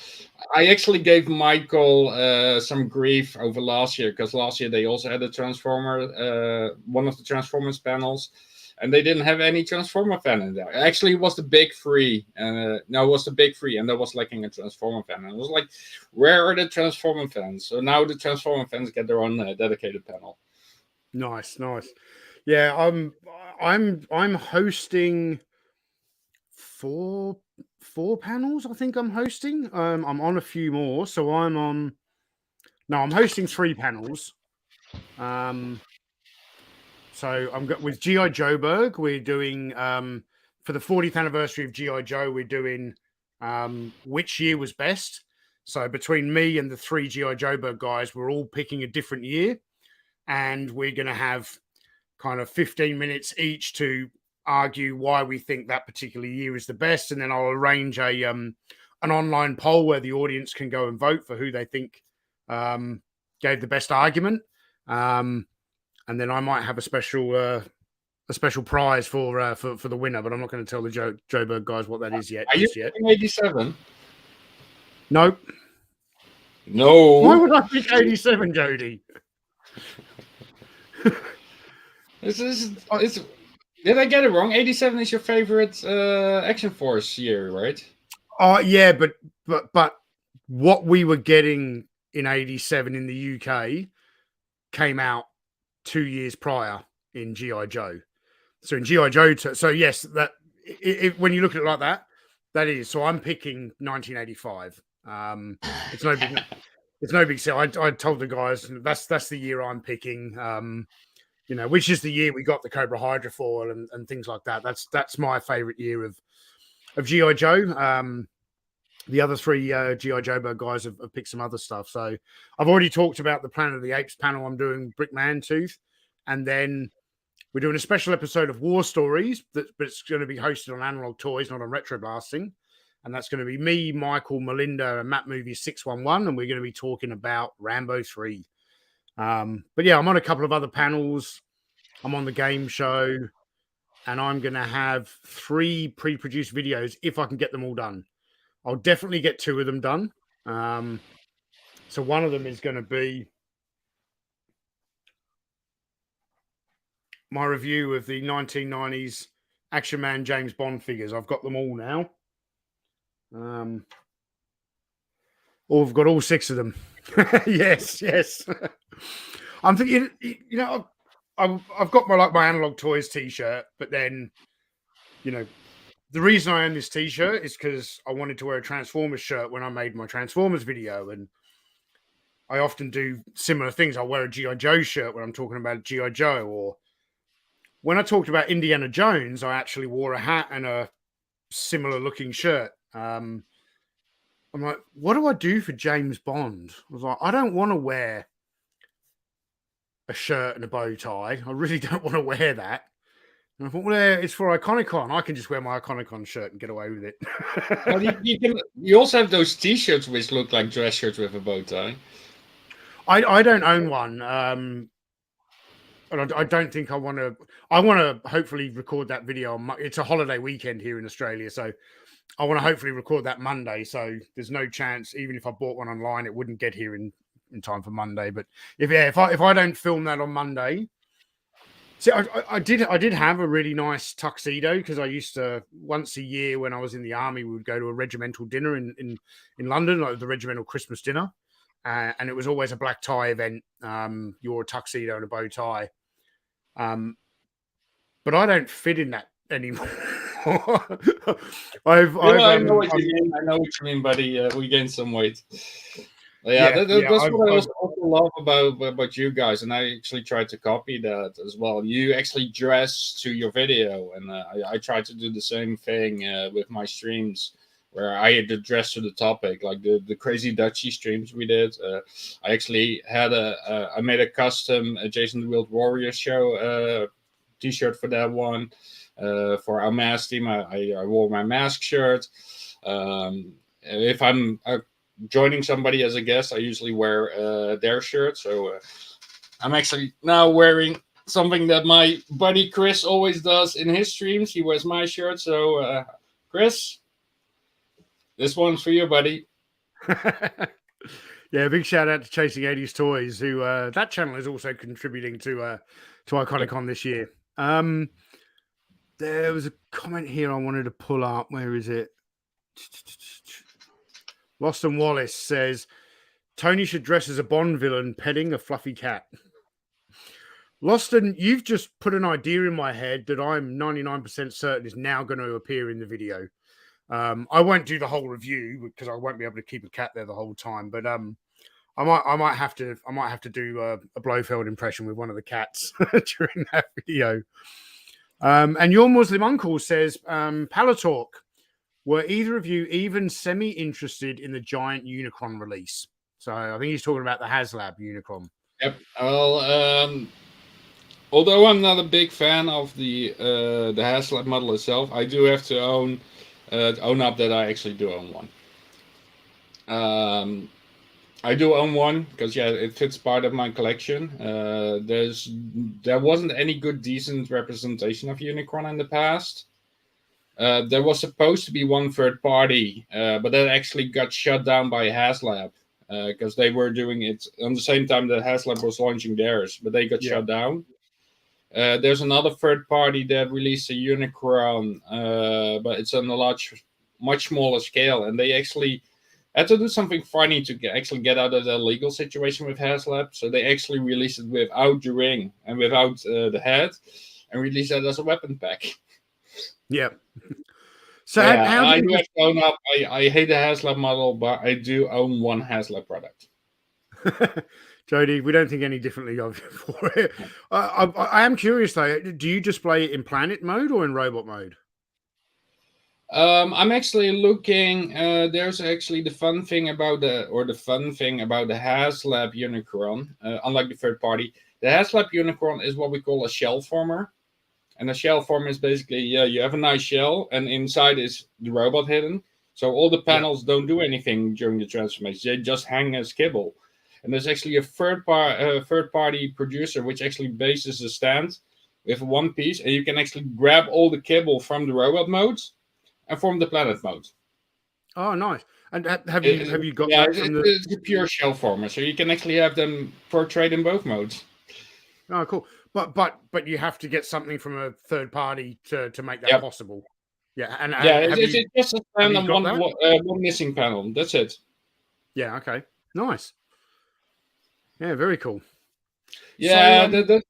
I actually gave Michael some grief over last year because last year they also had a Transformer, one of the Transformers panels, and they didn't have any Transformer fan in there. Actually, it was the Big Three. It was the Big Three, and there was lacking a Transformer fan. And it was like, where are the Transformer fans? So now the Transformer fans get their own dedicated panel. Nice. Yeah, I'm hosting four panels. I think I'm hosting. I'm on a few more, so I'm hosting 3 panels. So I'm with G.I. Joeberg. We're doing for the 40th anniversary of G.I. Joe. We're doing which year was best. So between me and the 3 G.I. Joeberg guys, we're all picking a different year, and we're going to have kind of 15 minutes each to argue why we think that particular year is the best, and then I'll arrange an online poll where the audience can go and vote for who they think gave the best argument. And then I might have a special prize for the winner, but I'm not going to tell the Joeberg guys what that is yet. Are you picking 87? Nope. No. Why would I pick 87, Jody? Did I get it wrong? 87 is your favorite Action Force year, right? Yeah, but what we were getting in 87 in the UK came out 2 years prior in G.I. Joe. So in G.I. Joe, so yes, that when you look at it like that, that is. So I'm picking 1985. It's no big deal. I told the guys that's the year I'm picking. Which is the year we got the Cobra Hydra foil and things like that. That's my favorite year of G.I. Joe. The other 3 G.I. Joeberg guys have picked some other stuff. So I've already talked about the Planet of the Apes panel I'm doing Brick Mantooth. And then we're doing a special episode of War Stories, but it's going to be hosted on Analog Toys, not on Retro Blasting. And that's going to be me, Michael, Melinda, and Matt Movie 611. And we're going to be talking about Rambo 3. But yeah, I'm on a couple of other panels. I'm on the game show. And I'm going to have 3 pre-produced videos if I can get them all done. I'll definitely get 2 of them done. So one of them is going to be my review of the 1990s Action Man James Bond figures. I've got them all now. I've got all 6 of them. Yes. I'm thinking, I've got my Analog Toys t-shirt, but then, the reason I own this t-shirt is because I wanted to wear a Transformers shirt when I made my Transformers video, and I often do similar things. I'll wear a G.I. Joe shirt when I'm talking about G.I. Joe, or when I talked about Indiana Jones, I actually wore a hat and a similar looking shirt. I'm like, what do I do for James Bond? I was like, I don't want to wear a shirt and a bow tie. I really don't want to wear that. And I thought, well, it's for IconicOn. I can just wear my IconicOn shirt and get away with it. Well, you also have those T-shirts which look like dress shirts with a bow tie. I don't own one. And I don't think I want to. I want to hopefully record that video. It's a holiday weekend here in Australia, so I want to hopefully record that Monday. So there's no chance, even if I bought one online, it wouldn't get here in time for Monday. But if I don't film that on Monday, see, I did have a really nice tuxedo because I used to once a year when I was in the army, we would go to a regimental dinner in London, like the regimental Christmas dinner, and it was always a black tie event. You wore a tuxedo and a bow tie. But I don't fit in that anymore. I know what you mean. I know what you mean, buddy. We gained some weight. That's what I also love about you guys, and I actually tried to copy that as well. You actually dress to your video, and I try to do the same thing with my streams, where I had to dress to the topic, like the Crazy Dutchie streams we did. I actually had I made a custom Jason the Wild Warrior show T-shirt for that one. For our M.A.S.K team, I wore my M.A.S.K shirt. If I'm joining somebody as a guest, I usually wear their shirt. So I'm actually now wearing something that my buddy Chris always does in his streams. He wears my shirt. So Chris, this one's for you, buddy. Yeah, big shout out to Chasing 80s Toys, who that channel is also contributing to IconicOn this year. There was a comment here I wanted to pull up. Where is it? Lost and Wallace says Tony should dress as a Bond villain petting a fluffy cat. Loston, you've just put an idea in my head that I'm 99% certain is now going to appear in the video. I won't do the whole review because I won't be able to keep a cat there the whole time. But I might have to do a Blofeld impression with one of the cats during that video. And your Muslim uncle says, Palitalk, were either of you even semi-interested in the giant Unicron release? So I think he's talking about the HasLab Unicron. Yep. Well, although I'm not a big fan of the HasLab model itself, I do have to own up that I actually do own one. I do own one because it fits part of my collection. There wasn't any good decent representation of Unicron in the past. There was supposed to be one third party, but that actually got shut down by HasLab because they were doing it on the same time that HasLab was launching theirs, but they got shut down. There's another third party that released a Unicron, but it's on a much smaller scale, and they actually had to do something funny to get out of the legal situation with HasLab. So they actually released it without the ring and without the head, and released that as a weapon pack. Yeah. So I do have to own up. I hate the HasLab model, but I do own one HasLab product. Jody, we don't think any differently of you for it. I am curious though. Do you display it in planet mode or in robot mode? I'm actually looking. There's actually the fun thing about the HasLab Unicron. Unlike the third party, the HasLab Unicron is what we call a shell former, and a shell former is basically you have a nice shell, and inside is the robot hidden. So all the panels don't do anything during the transformation; they just hang as kibble. And there's actually a third party producer which actually bases the stand with one piece, and you can actually grab all the kibble from the robot modes and from the planet mode. Oh, nice! And have you got that from the? It's a pure shell former, so you can actually have them portrayed in both modes. Oh, cool! But you have to get something from a third party to make that possible. Yeah, and it's just a stand and one missing panel. That's it. Yeah. Okay. Nice. Yeah. Very cool. Yeah. So,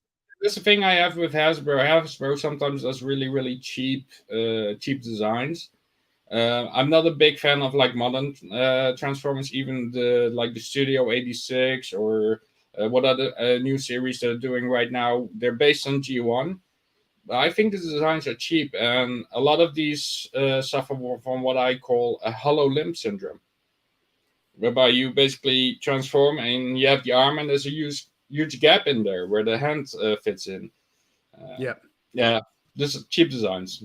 that's the thing I have with Hasbro. Hasbro sometimes does really, really cheap designs. I'm not a big fan of like modern Transformers, even the Studio 86 or what other new series they're doing right now. They're based on G1. But I think the designs are cheap, and a lot of these suffer from what I call a hollow limb syndrome, whereby you basically transform and you have the arm and there's a huge gap in there where the hand fits in. Yeah. cheap designs.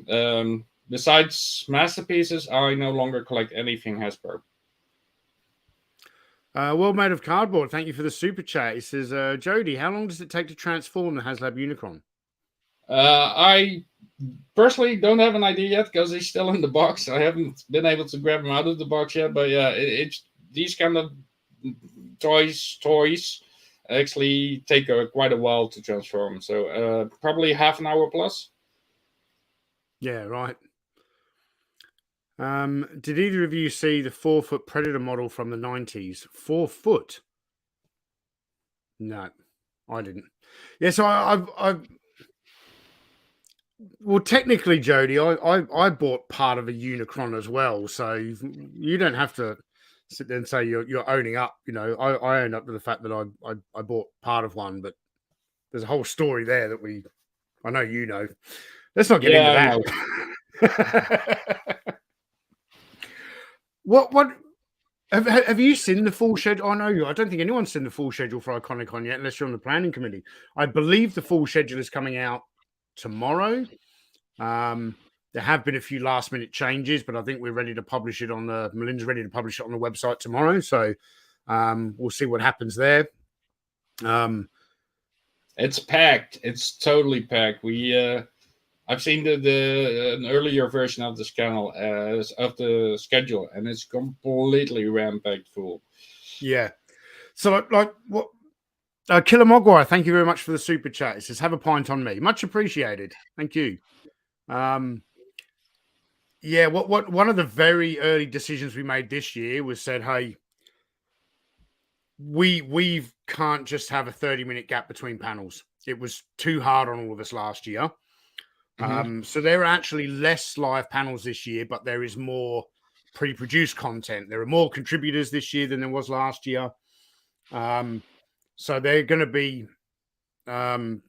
Besides masterpieces, I no longer collect anything Hasbro. World Made of Cardboard, thank you for the super chat. He says, Jody, how long does it take to transform the HasLab Unicron? I personally don't have an idea yet because he's still in the box. I haven't been able to grab him out of the box yet, but yeah, it's these kind of toys actually take quite a while to transform. So probably half an hour plus. Yeah, right. Did either of you see the 4-foot Predator model from the 90s? 4 foot? No, I didn't. Yeah, so I've well, technically, Jody, I bought part of a Unicron as well, so you don't have to sit there and say you're owning up. You know, I own up to the fact that I bought part of one, but there's a whole story there that I know you know. Let's not get into that. What have you seen the full schedule? I know I don't think anyone's seen the full schedule for IconicOn yet, unless you're on the planning committee. I believe the full schedule is coming out tomorrow. There have been a few last minute changes, but I think we're ready to publish it Melinda's ready to publish it on the website tomorrow. So we'll see what happens there. It's packed. It's totally packed. I've seen an earlier version of this channel of the schedule, and it's completely rampacked full. Yeah. So like what? Killer Mogwai, thank you very much for the super chat. It says, "Have a pint on me." Much appreciated. Thank you. Yeah. What? One of the very early decisions we made this year was said, "Hey, we can't just have a 30-minute gap between panels. It was too hard on all of us last year." So there are actually less live panels this year, but there is more pre-produced content. There are more contributors this year than there was last year. So they're going to be there's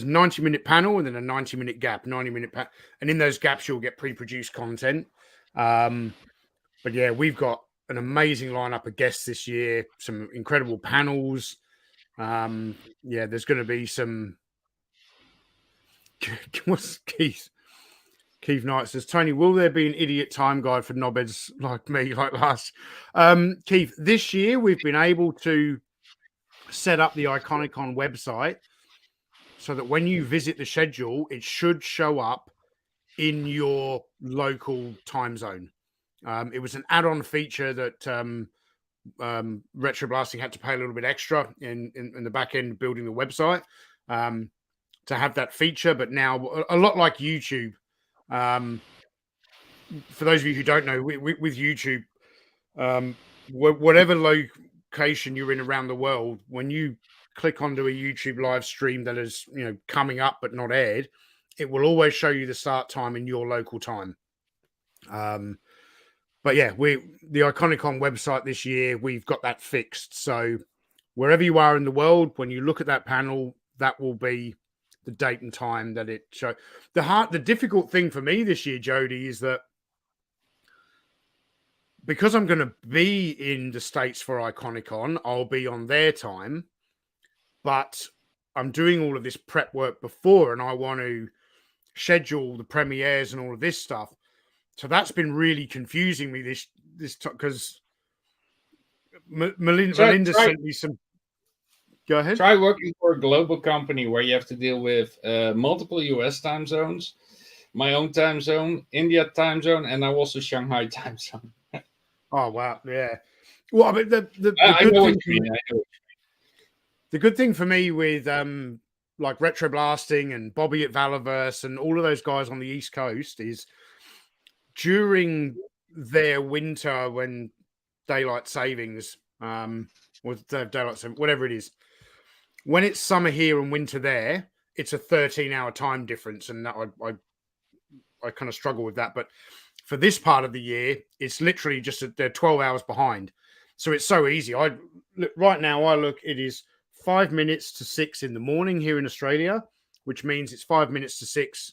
a 90-minute panel and then a 90-minute gap, 90-minute and in those gaps you'll get pre-produced content. But yeah, we've got an amazing lineup of guests this year, some incredible panels. Yeah, there's going to be some. What's Keith? Keith Knight says, Tony, will there be an idiot time guide for knobheads like me, like last? Keith, this year we've been able to set up the IconicOn website so that when you visit the schedule, it should show up in your local time zone. It was an add-on feature that Retro Blasting had to pay a little bit extra in the back end building the website to have that feature. But now, a lot like YouTube, for those of you who don't know, with YouTube, whatever location you're in around the world, when you click onto a YouTube live stream that is coming up but not aired, it will always show you the start time in your local time. But yeah, the IconicOn website this year, we've got that fixed. So wherever you are in the world, when you look at that panel, that will be the date and time that it shows. The difficult thing for me this year, Jody, is that because I'm going to be in the States for IconicOn, I'll be on their time, but I'm doing all of this prep work before, and I want to schedule the premieres and all of this stuff. So that's been really confusing me this because Melinda sent me some. Go ahead. Try working for a global company where you have to deal with multiple US time zones, my own time zone, India time zone, and now also Shanghai time zone. Oh wow, yeah. Well, I mean, the good thing for me with like Retro Blasting and Bobby at Valaverse and all of those guys on the East Coast is during their winter when daylight savings, or daylight saving, whatever it is, when it's summer here and winter there, it's a 13-hour time difference, and that I kind of struggle with that. But for this part of the year, it's literally just they're 12 hours behind, so it's so easy. Right now, it is 5 minutes to 6 in the morning here in Australia, which means it's 5 minutes to 6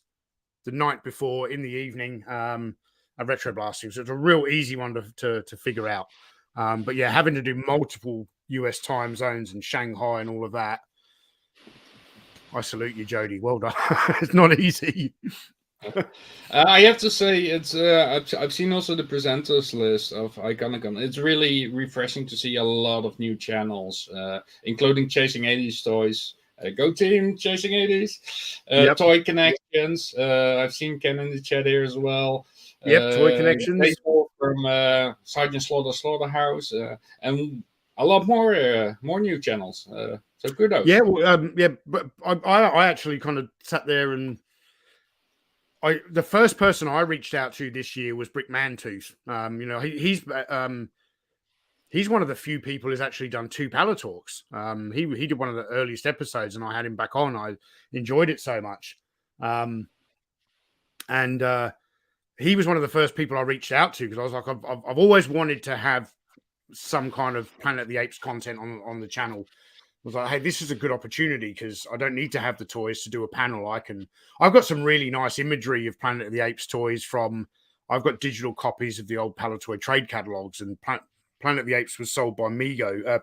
the night before in the evening at Retro Blasting. So it's a real easy one to figure out. But yeah, having to do multiple US time zones and Shanghai and all of that, I salute you, Jody. Well done. It's not easy. I have to say, it's I've seen also the presenters list of IconicOn. It's really refreshing to see a lot of new channels, including Chasing 80s Toys. Go team, Chasing 80s. Yep. Toy Connections. I've seen Ken in the chat here as well. Yep, Toy Connections. From Sergeant Slaughterhouse, and a lot more new channels. So kudos. Yeah, well, yeah, but I actually kind of sat there and the first person I reached out to this year was Brick Mantooth. You know, he's one of the few people who's actually done 2 Palitalks. He did one of the earliest episodes, and I had him back on. I enjoyed it so much, and he was one of the first people I reached out to because I was like, I've always wanted to have some kind of Planet of the Apes content on the channel. I was like, hey, this is a good opportunity because I don't need to have the toys to do a panel. I've got some really nice imagery of Planet of the Apes toys I've got digital copies of the old Palitoy trade catalogs, and Planet of the Apes was sold by Mego.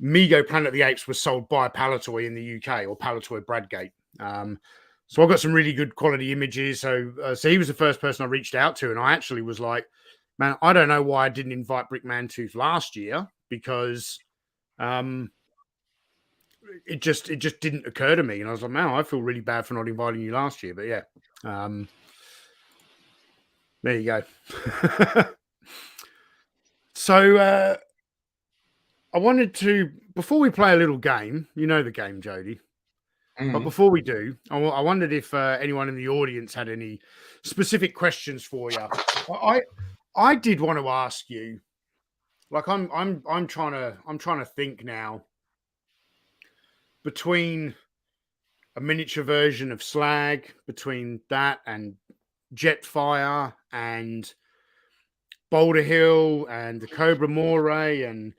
Mego Planet of the Apes was sold by Palitoy in the UK, or Palitoy Bradgate. So I've got some really good quality images. So he was the first person I reached out to, and I actually was like, man, I don't know why I didn't invite Brick Mantooth last year because it just didn't occur to me. And I was like, man, I feel really bad for not inviting you last year. But yeah, there you go. So I wanted to, before we play a little game, you know the game, Jody. But before we do, I wondered if anyone in the audience had any specific questions for you. I did want to ask you, like I'm trying to think now between a miniature version of Slag, between that and Jetfire and Boulder Hill and the Cobra Moray and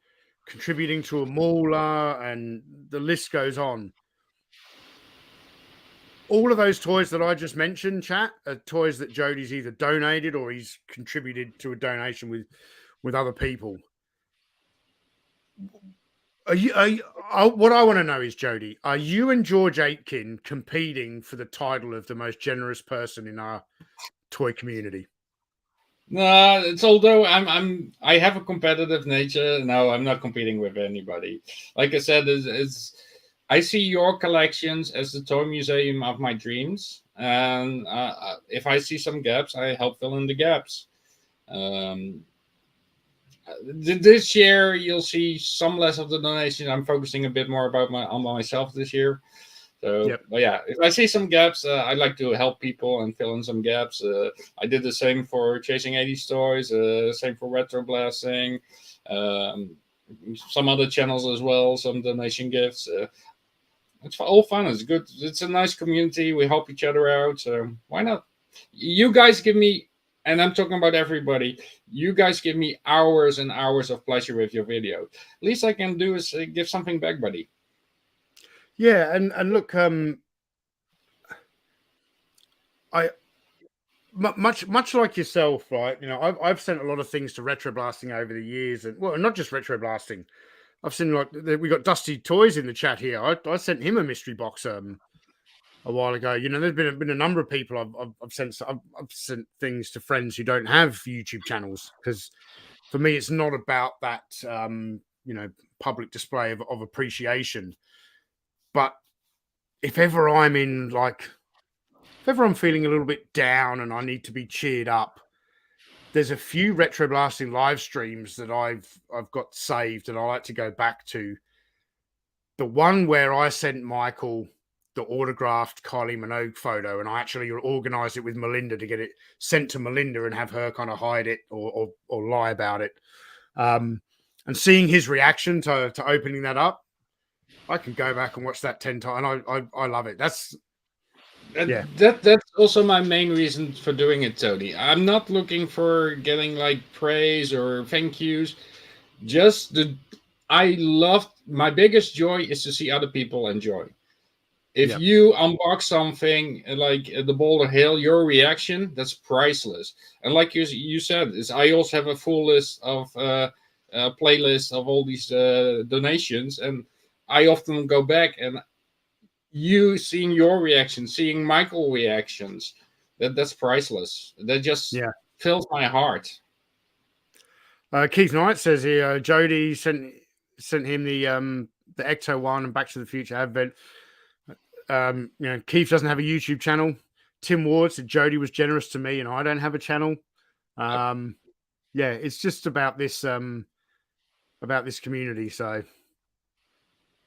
contributing to a Mauler, and the list goes on. All of those toys that I just mentioned, chat, are toys that Jody's either donated or he's contributed to a donation with other people. What I want to know is, Jody, are you and George Aitken competing for the title of the most generous person in our toy community? No, it's although I have a competitive nature. No, I'm not competing with anybody. Like I said, I see your collections as the toy museum of my dreams, and if I see some gaps, I help fill in the gaps. This year, you'll see some less of the donation. I'm focusing a bit more on myself this year. So, yep. But yeah, if I see some gaps, I like to help people and fill in some gaps. I did the same for Chasing 80s Toys, same for Retro Blasting, some other channels as well, some donation gifts. It's all fun. It's good. It's a nice community. We help each other out. So why not? You guys give me, and I'm talking about everybody, you guys give me hours and hours of pleasure with your video. Least I can do is give something back, buddy. Yeah, and look, much like yourself, right? You know, I've sent a lot of things to Retro Blasting over the years, and well, not just Retro Blasting. I've seen, like, we got Dusty Toys in the chat here. I sent him a mystery box a while ago. You know, there's been a number of people I've sent things to friends who don't have YouTube channels, because for me it's not about that you know, public display of appreciation. But if ever I'm feeling a little bit down and I need to be cheered up, there's a few Retro Blasting live streams that I've got saved and I like to go back to. The one where I sent Michael the autographed Kylie Minogue photo, and I actually organized it with Melinda to get it sent to Melinda and have her kind of hide it or lie about it. And seeing his reaction to opening that up, I can go back and watch that 10 times. And I love it. That's also my main reason for doing it, Jody. I'm not looking for getting like praise or thank yous. My biggest joy is to see other people enjoy. If you unbox something like the Boulder Hill, your reaction, that's priceless. And like you said, I also have a full list of playlist of all these donations, and I often go back and you seeing your reactions, seeing Michael reactions, that's priceless. That just fills my heart. Keith Knight says here, Jody sent him the Ecto one and Back to the Future Advent. Keith doesn't have a YouTube channel. Tim Ward said Jody was generous to me, and I don't have a channel. It's just about this community. So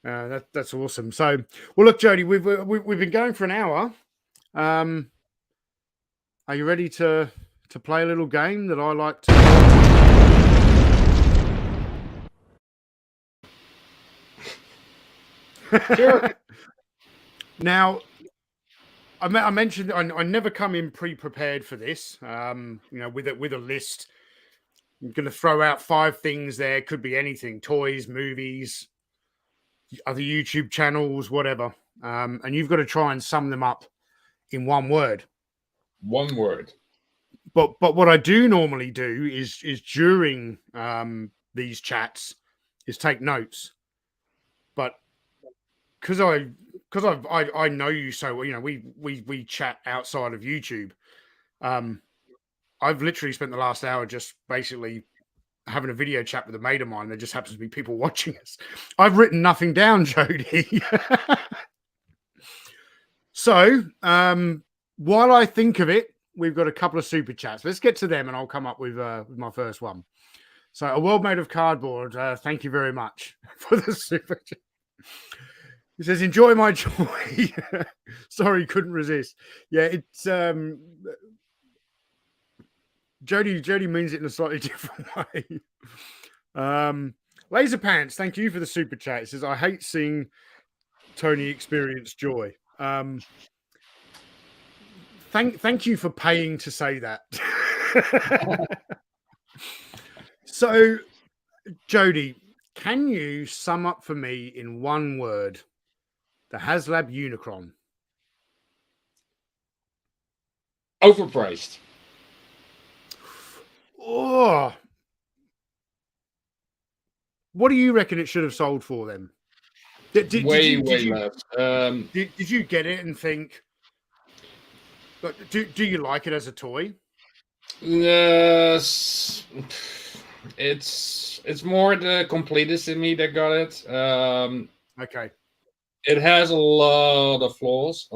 that's awesome. So, well, look, Jody, we've been going for an hour. Are you ready to play a little game that I like to? Sure. Now, I mentioned I never come in pre-prepared for this. With a list. I'm going to throw out 5 things there. Could be anything: toys, movies, other YouTube channels, whatever. And you've got to try and sum them up in one word. One word. But what I do normally do is during these chats is take notes. But because I know you so well, we chat outside of YouTube. I've literally spent the last hour just basically having a video chat with a mate of mine. There just happens to be people watching us. I've written nothing down, Jody. So while I think of it, we've got a couple of super chats. Let's get to them, and I'll come up with my first one. So, a world made of cardboard. Thank you very much for the super chat. He says, "Enjoy my joy." Sorry, couldn't resist. Yeah, it's Jody means it in a slightly different way. Laser Pants, thank you for the super chat. He says, "I hate seeing Tony experience joy." Thank you for paying to say that. So, Jody, can you sum up for me in one word the HasLab Unicron? Overpriced. Oh, what do you reckon it should have sold for then? Did you less. Did you get it and think? Do you like it as a toy? Yes, it's more the completist in me that got it. Okay. It has a lot of flaws.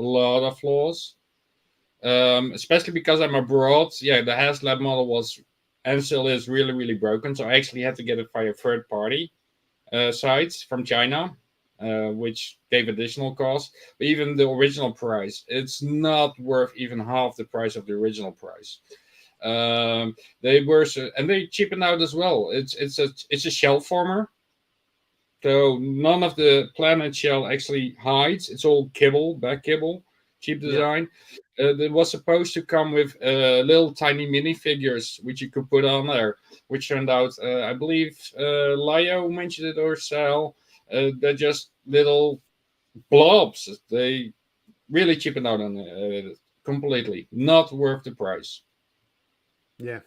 Especially because I'm abroad. Yeah, the HasLab model was and still is really, really broken. So I actually had to get it via third party sites from China, which gave additional cost. But even the original price, it's not worth even half the price of the original price. They were and they cheapened out as well. It's a shell former. So none of the planet shell actually hides. It's all kibble, back kibble, cheap design. It was supposed to come with little tiny minifigures which you could put on there, which turned out, I believe, Lio mentioned it or Sal, they're just little blobs. They really cheapened out on it completely. Not worth the price. Yeah.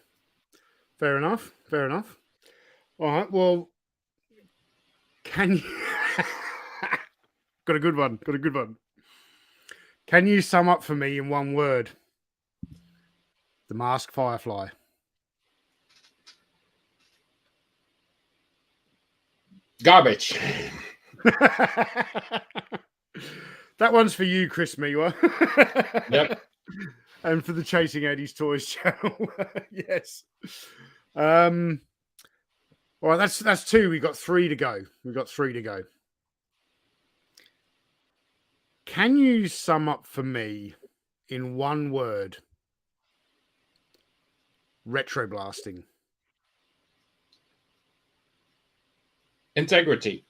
Fair enough. All right. Well, can you... Got a good one. Can you sum up for me in one word the M.A.S.K Firefly? Garbage. That one's for you, Chris Miwa. Yep. And for the Chasing Eddie's Toys channel. Yes. All right, that's 2. We've got 3 to go. Can you sum up for me in one word retro blasting? Integrity.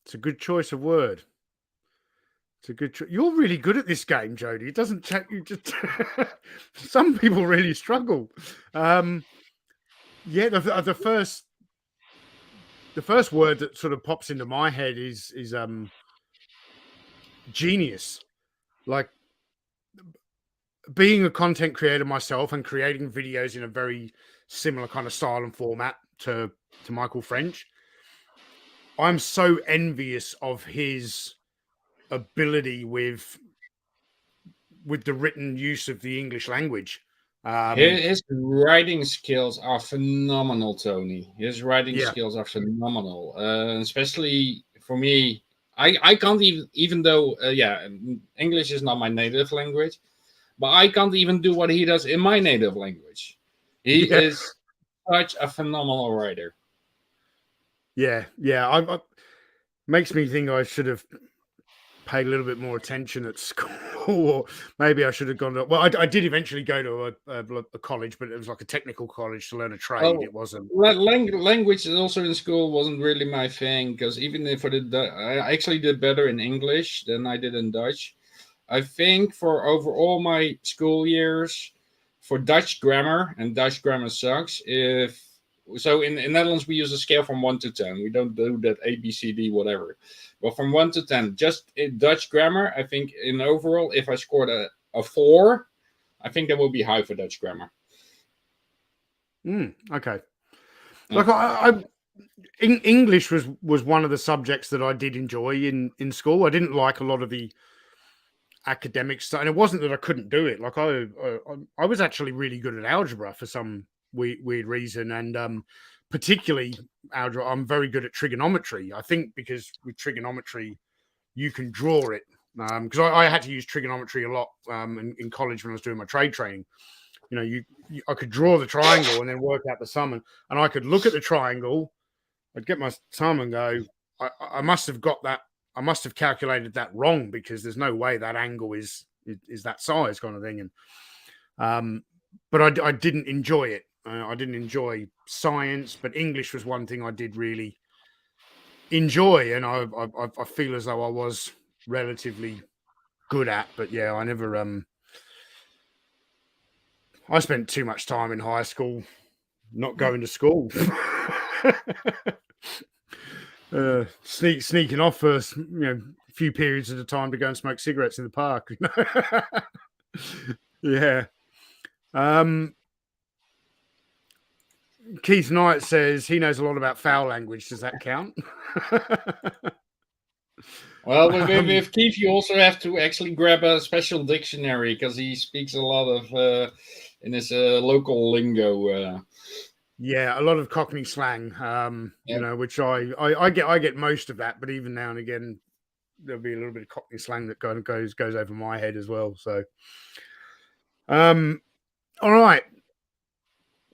It's a good choice of word. You're really good at this game, Jody. It doesn't check you just some people really struggle. The first word that sort of pops into my head is genius. Like, being a content creator myself and creating videos in a very similar kind of style and format to Michael French, I'm so envious of his ability with the written use of the English language. His writing skills are phenomenal, Tony. His writing Yeah, skills are phenomenal, especially for me. I can't even though English is not my native language, but I can't even do what he does in my native language. He yeah, is such a phenomenal writer. yeah. I makes me think I should have paid a little bit more attention at school, or maybe I should have gone to. Well, I did eventually go to a college, but it was like a technical college to learn a trade. Oh, It wasn't. language also in school wasn't really my thing because even if I actually did better in English than I did in Dutch. I think for overall my school years, for Dutch grammar, and Dutch grammar sucks. If so, in Netherlands we use a scale from 1 to 10. We don't do that A B C D whatever. But from 1 to 10, just in Dutch grammar, I think in overall, if I scored a 4, I think that would be high for Dutch grammar. Okay. Yeah. Like English was one of the subjects that I did enjoy in school. I didn't like a lot of the academic stuff, and it wasn't that I couldn't do it. Like I was actually really good at algebra for some weird reason, and particularly algebra. I'm very good at trigonometry. I think because with trigonometry you can draw it. Because I had to use trigonometry a lot in college when I was doing my trade training. You know, I could draw the triangle and then work out the sum, and I could look at the triangle. I'd get my sum and go, I must have got that. I must have calculated that wrong because there's no way that angle is that size kind of thing. But I didn't enjoy it. I didn't enjoy science, but English was one thing I did really enjoy, and I feel as though I was relatively good at. But yeah, I never I spent too much time in high school not going to school. Sneaking off for a few periods at a time to go and smoke cigarettes in the park. Yeah. Keith Knight says he knows a lot about foul language. Does that count? Well, with Keith, you also have to actually grab a special dictionary because he speaks a lot of in his local lingo. Yeah, a lot of Cockney slang. Which I get most of that, but even now and again, there'll be a little bit of Cockney slang that kind of goes over my head as well. So, all right,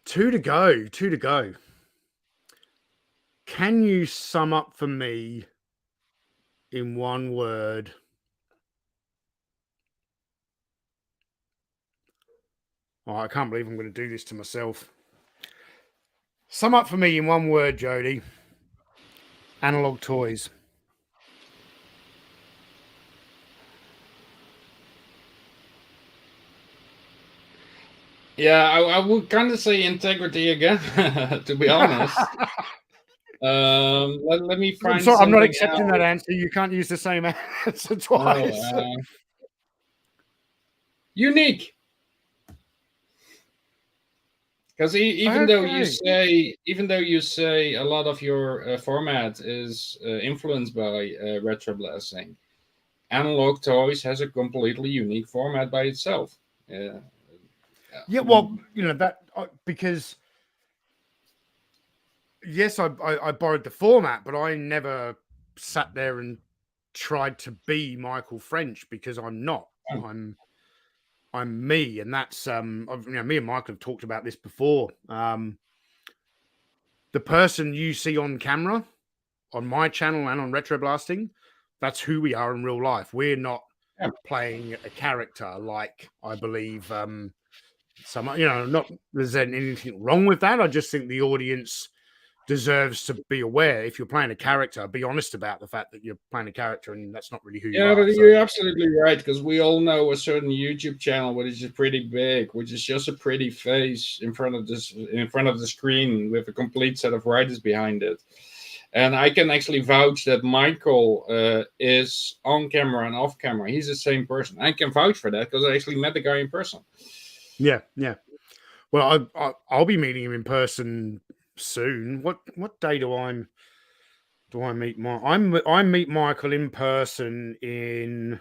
two to go. Can you sum up for me in one word? Oh, I can't believe I'm going to do this to myself. Sum up for me in one word, Jody. Analog toys. Yeah, I would kind of say integrity again, to be honest. Let me find I'm not something accepting else. that answer. You can't use the same answer twice. Unique. Because even though you say a lot of your format is influenced by retro blasting, Analog Toys has a completely unique format by itself. Yeah, well, that because yes, I borrowed the format, but I never sat there and tried to be Michael French because I'm not. I'm me, and that's me and Michael have talked about this before. The person you see on camera, on my channel and on Retro Blasting, that's who we are in real life. We're not playing a character like I believe not there's anything wrong with that. I just think the audience deserves to be aware. If you're playing a character, be honest about the fact that you're playing a character and that's not really who you are. But you're absolutely right, because we all know a certain YouTube channel which is pretty big, which is just a pretty face in front of the screen with a complete set of writers behind it. And I can actually vouch that Michael is on camera and off camera. He's the same person. I can vouch for that because I actually met the guy in person. Yeah. Well, I'll be meeting him in person soon. What day do I'm? Do I meet I meet Michael in person in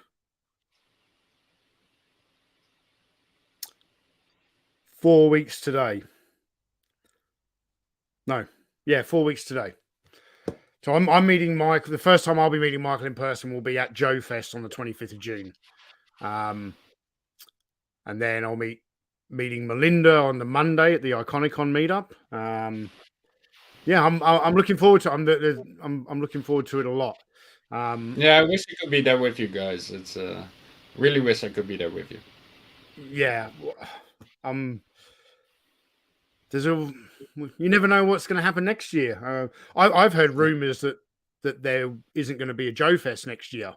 4 weeks today. No, yeah, 4 weeks today. So I'm meeting Michael. The first time I'll be meeting Michael in person will be at Joe Fest on the 25th of June. And then I'll meeting Melinda on the Monday at the IconicOn meetup. Yeah, I'm looking forward to I'm looking forward to it a lot. Yeah, I wish I could be there with you guys. It's really wish I could be there with you. Yeah, there's a you never know what's going to happen next year. I've heard rumors that there isn't going to be a Joe Fest next year,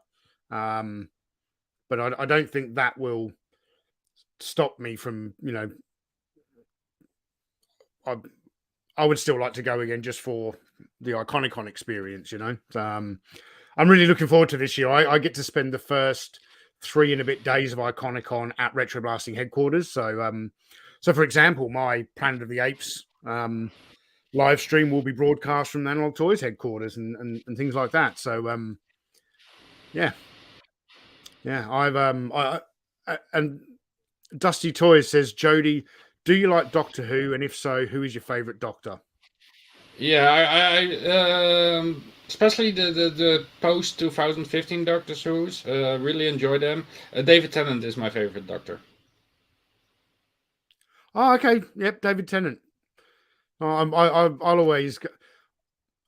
but I don't think that will stop me from I would still like to go again just for the IconicOn experience. I'm really looking forward to this year. I get to spend the first 3 and a bit days of IconicOn at Retro Blasting headquarters. So for example, my Planet of the Apes live stream will be broadcast from the Analog Toys headquarters and things like that. So yeah, and Dusty Toys says, Jody, do you like Doctor Who? And if so, who is your favorite Doctor? Yeah, especially the post 2015 Doctor Who's really enjoy them. David Tennant is my favorite Doctor. Oh, okay. Yep, David Tennant. I'll always.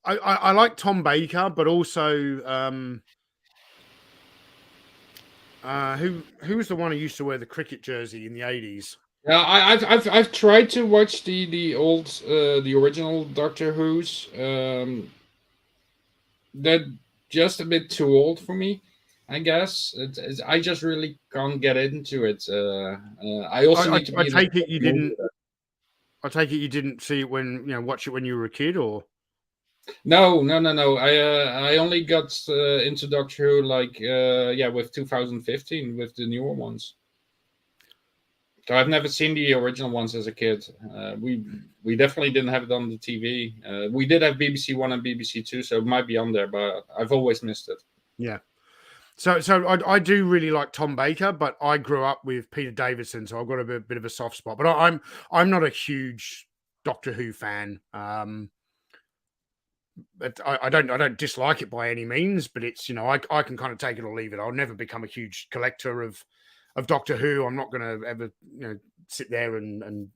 I like Tom Baker, but also who was the one who used to wear the cricket jersey in the 80s? Yeah, I've tried to watch the old the original Doctor Who's. They're just a bit too old for me, I guess. I just really can't get into it. I also need to I be. take it you didn't. I take it you didn't see it when watch it when you were a kid, or No. I only got into Doctor Who like with 2015 with the newer ones. So I've never seen the original ones as a kid. We definitely didn't have it on the TV. We did have BBC One and BBC Two, so it might be on there, but I've always missed it. yeah. So I do really like Tom Baker, but I grew up with Peter Davison, so I've got a bit of a soft spot. But I'm not a huge Doctor Who fan. But I don't dislike it by any means, but it's I can kind of take it or leave it. I'll never become a huge collector of Doctor Who. I'm not going to ever sit there and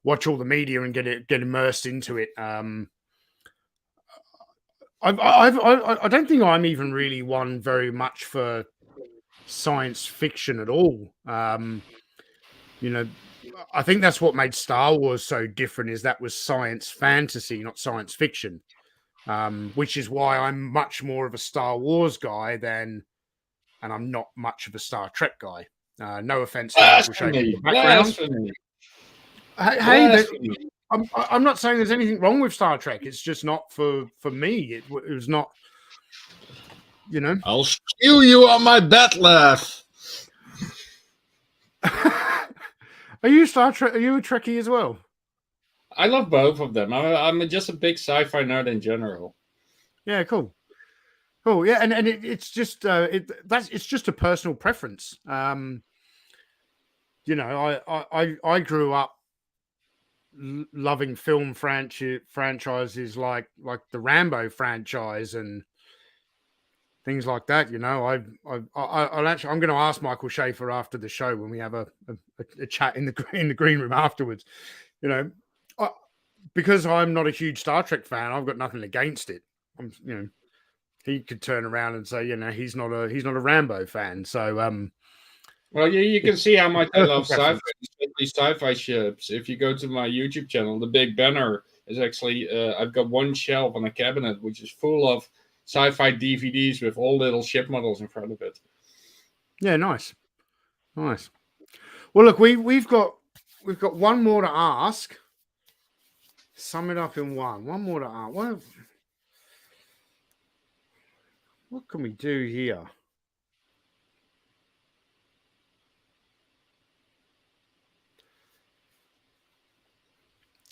watch all the media and get immersed into it. I don't think I'm even really one very much for science fiction at all. I think that's what made Star Wars so different, is that was science fantasy, not science fiction. Which is why I'm much more of a Star Wars guy and I'm not much of a Star Trek guy. No offense to Michael Shea in the background. Hey, I'm not saying there's anything wrong with Star Trek. It's just not for me. It was not, I'll steal you on my bet laugh. Are you Star Trek? Are you a Trekkie as well? I love both of them. I'm just a big sci-fi nerd in general. Yeah, cool. Yeah, and it's just it's just a personal preference. I grew up loving film franchises like the Rambo franchise and things like that. I'll actually, I'm going to ask Michael Schaefer after the show when we have a chat in the green room afterwards. Because I'm not a huge Star Trek fan, I've got nothing against it. He could turn around and say, he's not a Rambo fan. So, well, you can see how much I love sci-fi, especially sci-fi ships. If you go to my YouTube channel, the big banner is actually I've got one shelf on a cabinet which is full of sci-fi DVDs with all little ship models in front of it. Yeah, nice. Well, look, we've got one more to ask. Sum it up in one. One more to ask. What can we do here?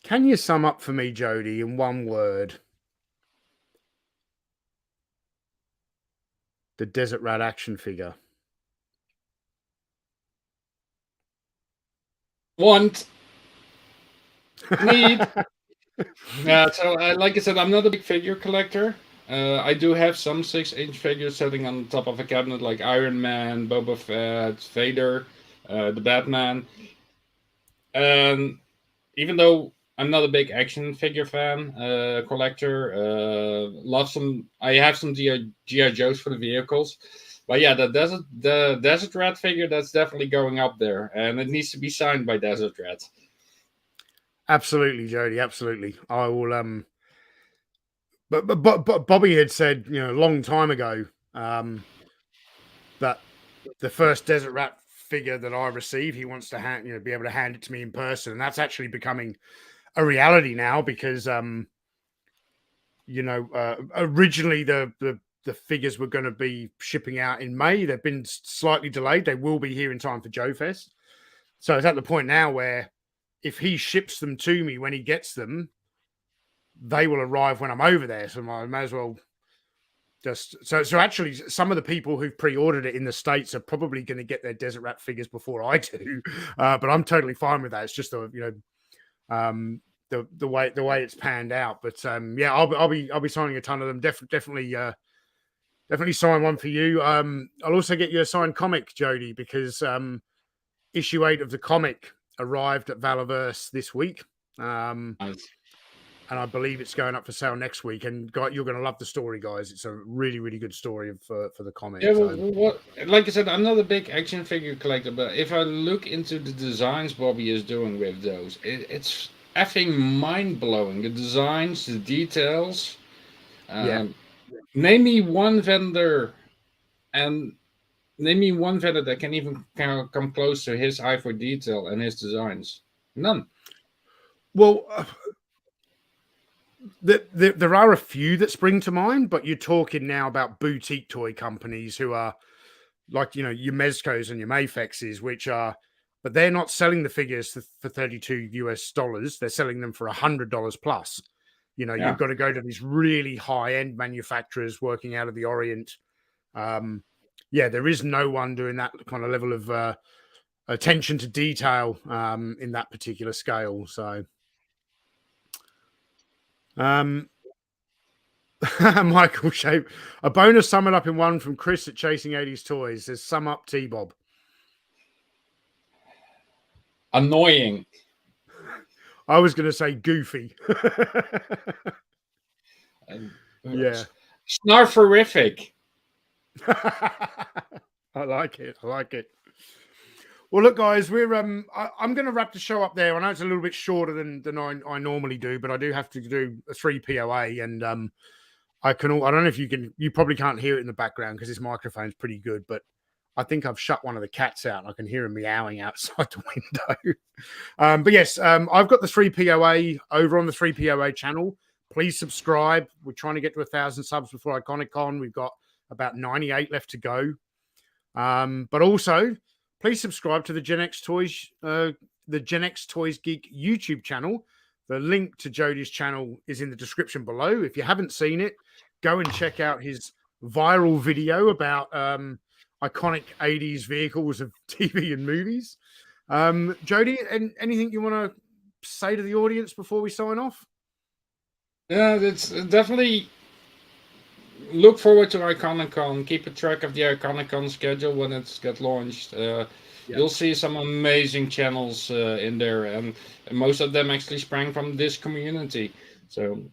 Can you sum up for me, Jody, in one word? the Desert Rat action figure? Want. Need. Yeah, so like I said, I'm not a big figure collector. I do have some 6-inch figures sitting on top of a cabinet, like Iron Man, Boba Fett, Vader, the Batman. And even though I'm not a big action figure fan, collector, I have some GI Joes for the vehicles. But yeah, the Desert Rat figure, that's definitely going up there, and it needs to be signed by Desert Rat. Absolutely, Jody. Absolutely. I will. But Bobby had said, a long time ago, that the first Desert Rat figure that I receive, he wants to be able to hand it to me in person, and that's actually becoming a reality now because, originally the figures were going to be shipping out in May. They've been slightly delayed. They will be here in time for Joe Fest. So it's at the point now where if he ships them to me when he gets them, they will arrive when I'm over there. So I may as well just so actually some of the people who've pre-ordered it in the States are probably going to get their Desert Rat figures before I do. But I'm totally fine with that. It's just the way it's panned out. But yeah, I'll be signing a ton of them. Definitely sign one for you. I'll also get you a signed comic, Jody, because issue 8 of the comic arrived at Valaverse this week. Nice. And I believe it's going up for sale next week. And you're going to love the story, guys. It's a really, really good story for the comic. Yeah, like I said, I'm not a big action figure collector, but if I look into the designs Bobby is doing with those, it's effing mind-blowing. The designs, the details. Yeah. Name me one vendor, and name me one vendor that can even come close to his eye for detail and his designs. None. Well, there are a few that spring to mind, but you're talking now about boutique toy companies who are like, your M.A.S.K's and your Mayfexes, but they're not selling the figures for $32. They're selling them for $100 plus. You've got to go to these really high-end manufacturers working out of the Orient. There is no one doing that kind of level of attention to detail in that particular scale. So, Michael Shape, a bonus summing up in one from Chris at Chasing 80s Toys says, sum up T-Bob. Annoying. I was going to say goofy. Yeah. Snarferific. I like it. Well, look, guys, I'm going to wrap the show up there. I know it's a little bit shorter than I normally do, but I do have to do a 3 POA, and I don't know if you probably can't hear it in the background because this microphone's pretty good, but I think I've shut one of the cats out. I can hear him meowing outside the window. But yes, I've got the 3 POA over on the 3 POA channel. Please subscribe. We're trying to get to 1,000 subs before IconicOn. We've got about 98 left to go. But also, please subscribe to the GenX Toys Geek YouTube channel. The link to Jody's channel is in the description below. If you haven't seen it, go and check out his viral video about iconic 80s vehicles of TV and movies. Jody, anything you want to say to the audience before we sign off? Yeah, it's definitely look forward to IconicOn. Keep a track of the IconicOn schedule when it's get launched. You'll see some amazing channels in there, and most of them actually sprang from this community. So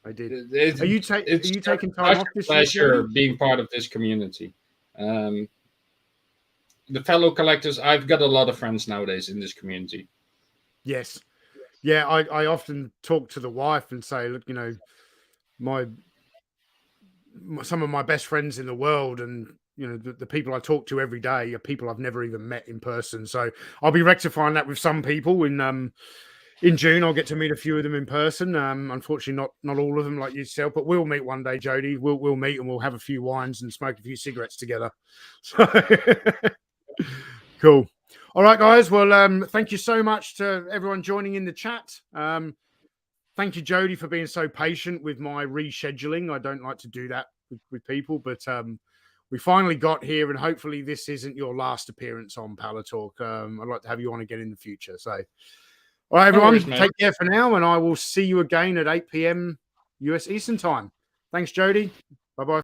I did. Are you taking time off this year? Pleasure being part of this community. The fellow collectors, I've got a lot of friends nowadays in this community. Yes. Yeah, I often talk to the wife and say, look, some of my best friends in the world, and the people I talk to every day are people I've never even met in person. So I'll be rectifying that with some people in June. I'll get to meet a few of them in person. Unfortunately, not all of them like yourself, but we'll meet one day, Jody. We'll meet and we'll have a few wines and smoke a few cigarettes together. So cool. All right, guys. Well, thank you so much to everyone joining in the chat. Thank you, Jody, for being so patient with my rescheduling. I don't like to do that with people, but we finally got here, and hopefully this isn't your last appearance on Palitalk. I'd like to have you on again in the future. So, all right, everyone, take care for now, and I will see you again at 8 p.m. US Eastern Time. Thanks, Jody. Bye-bye.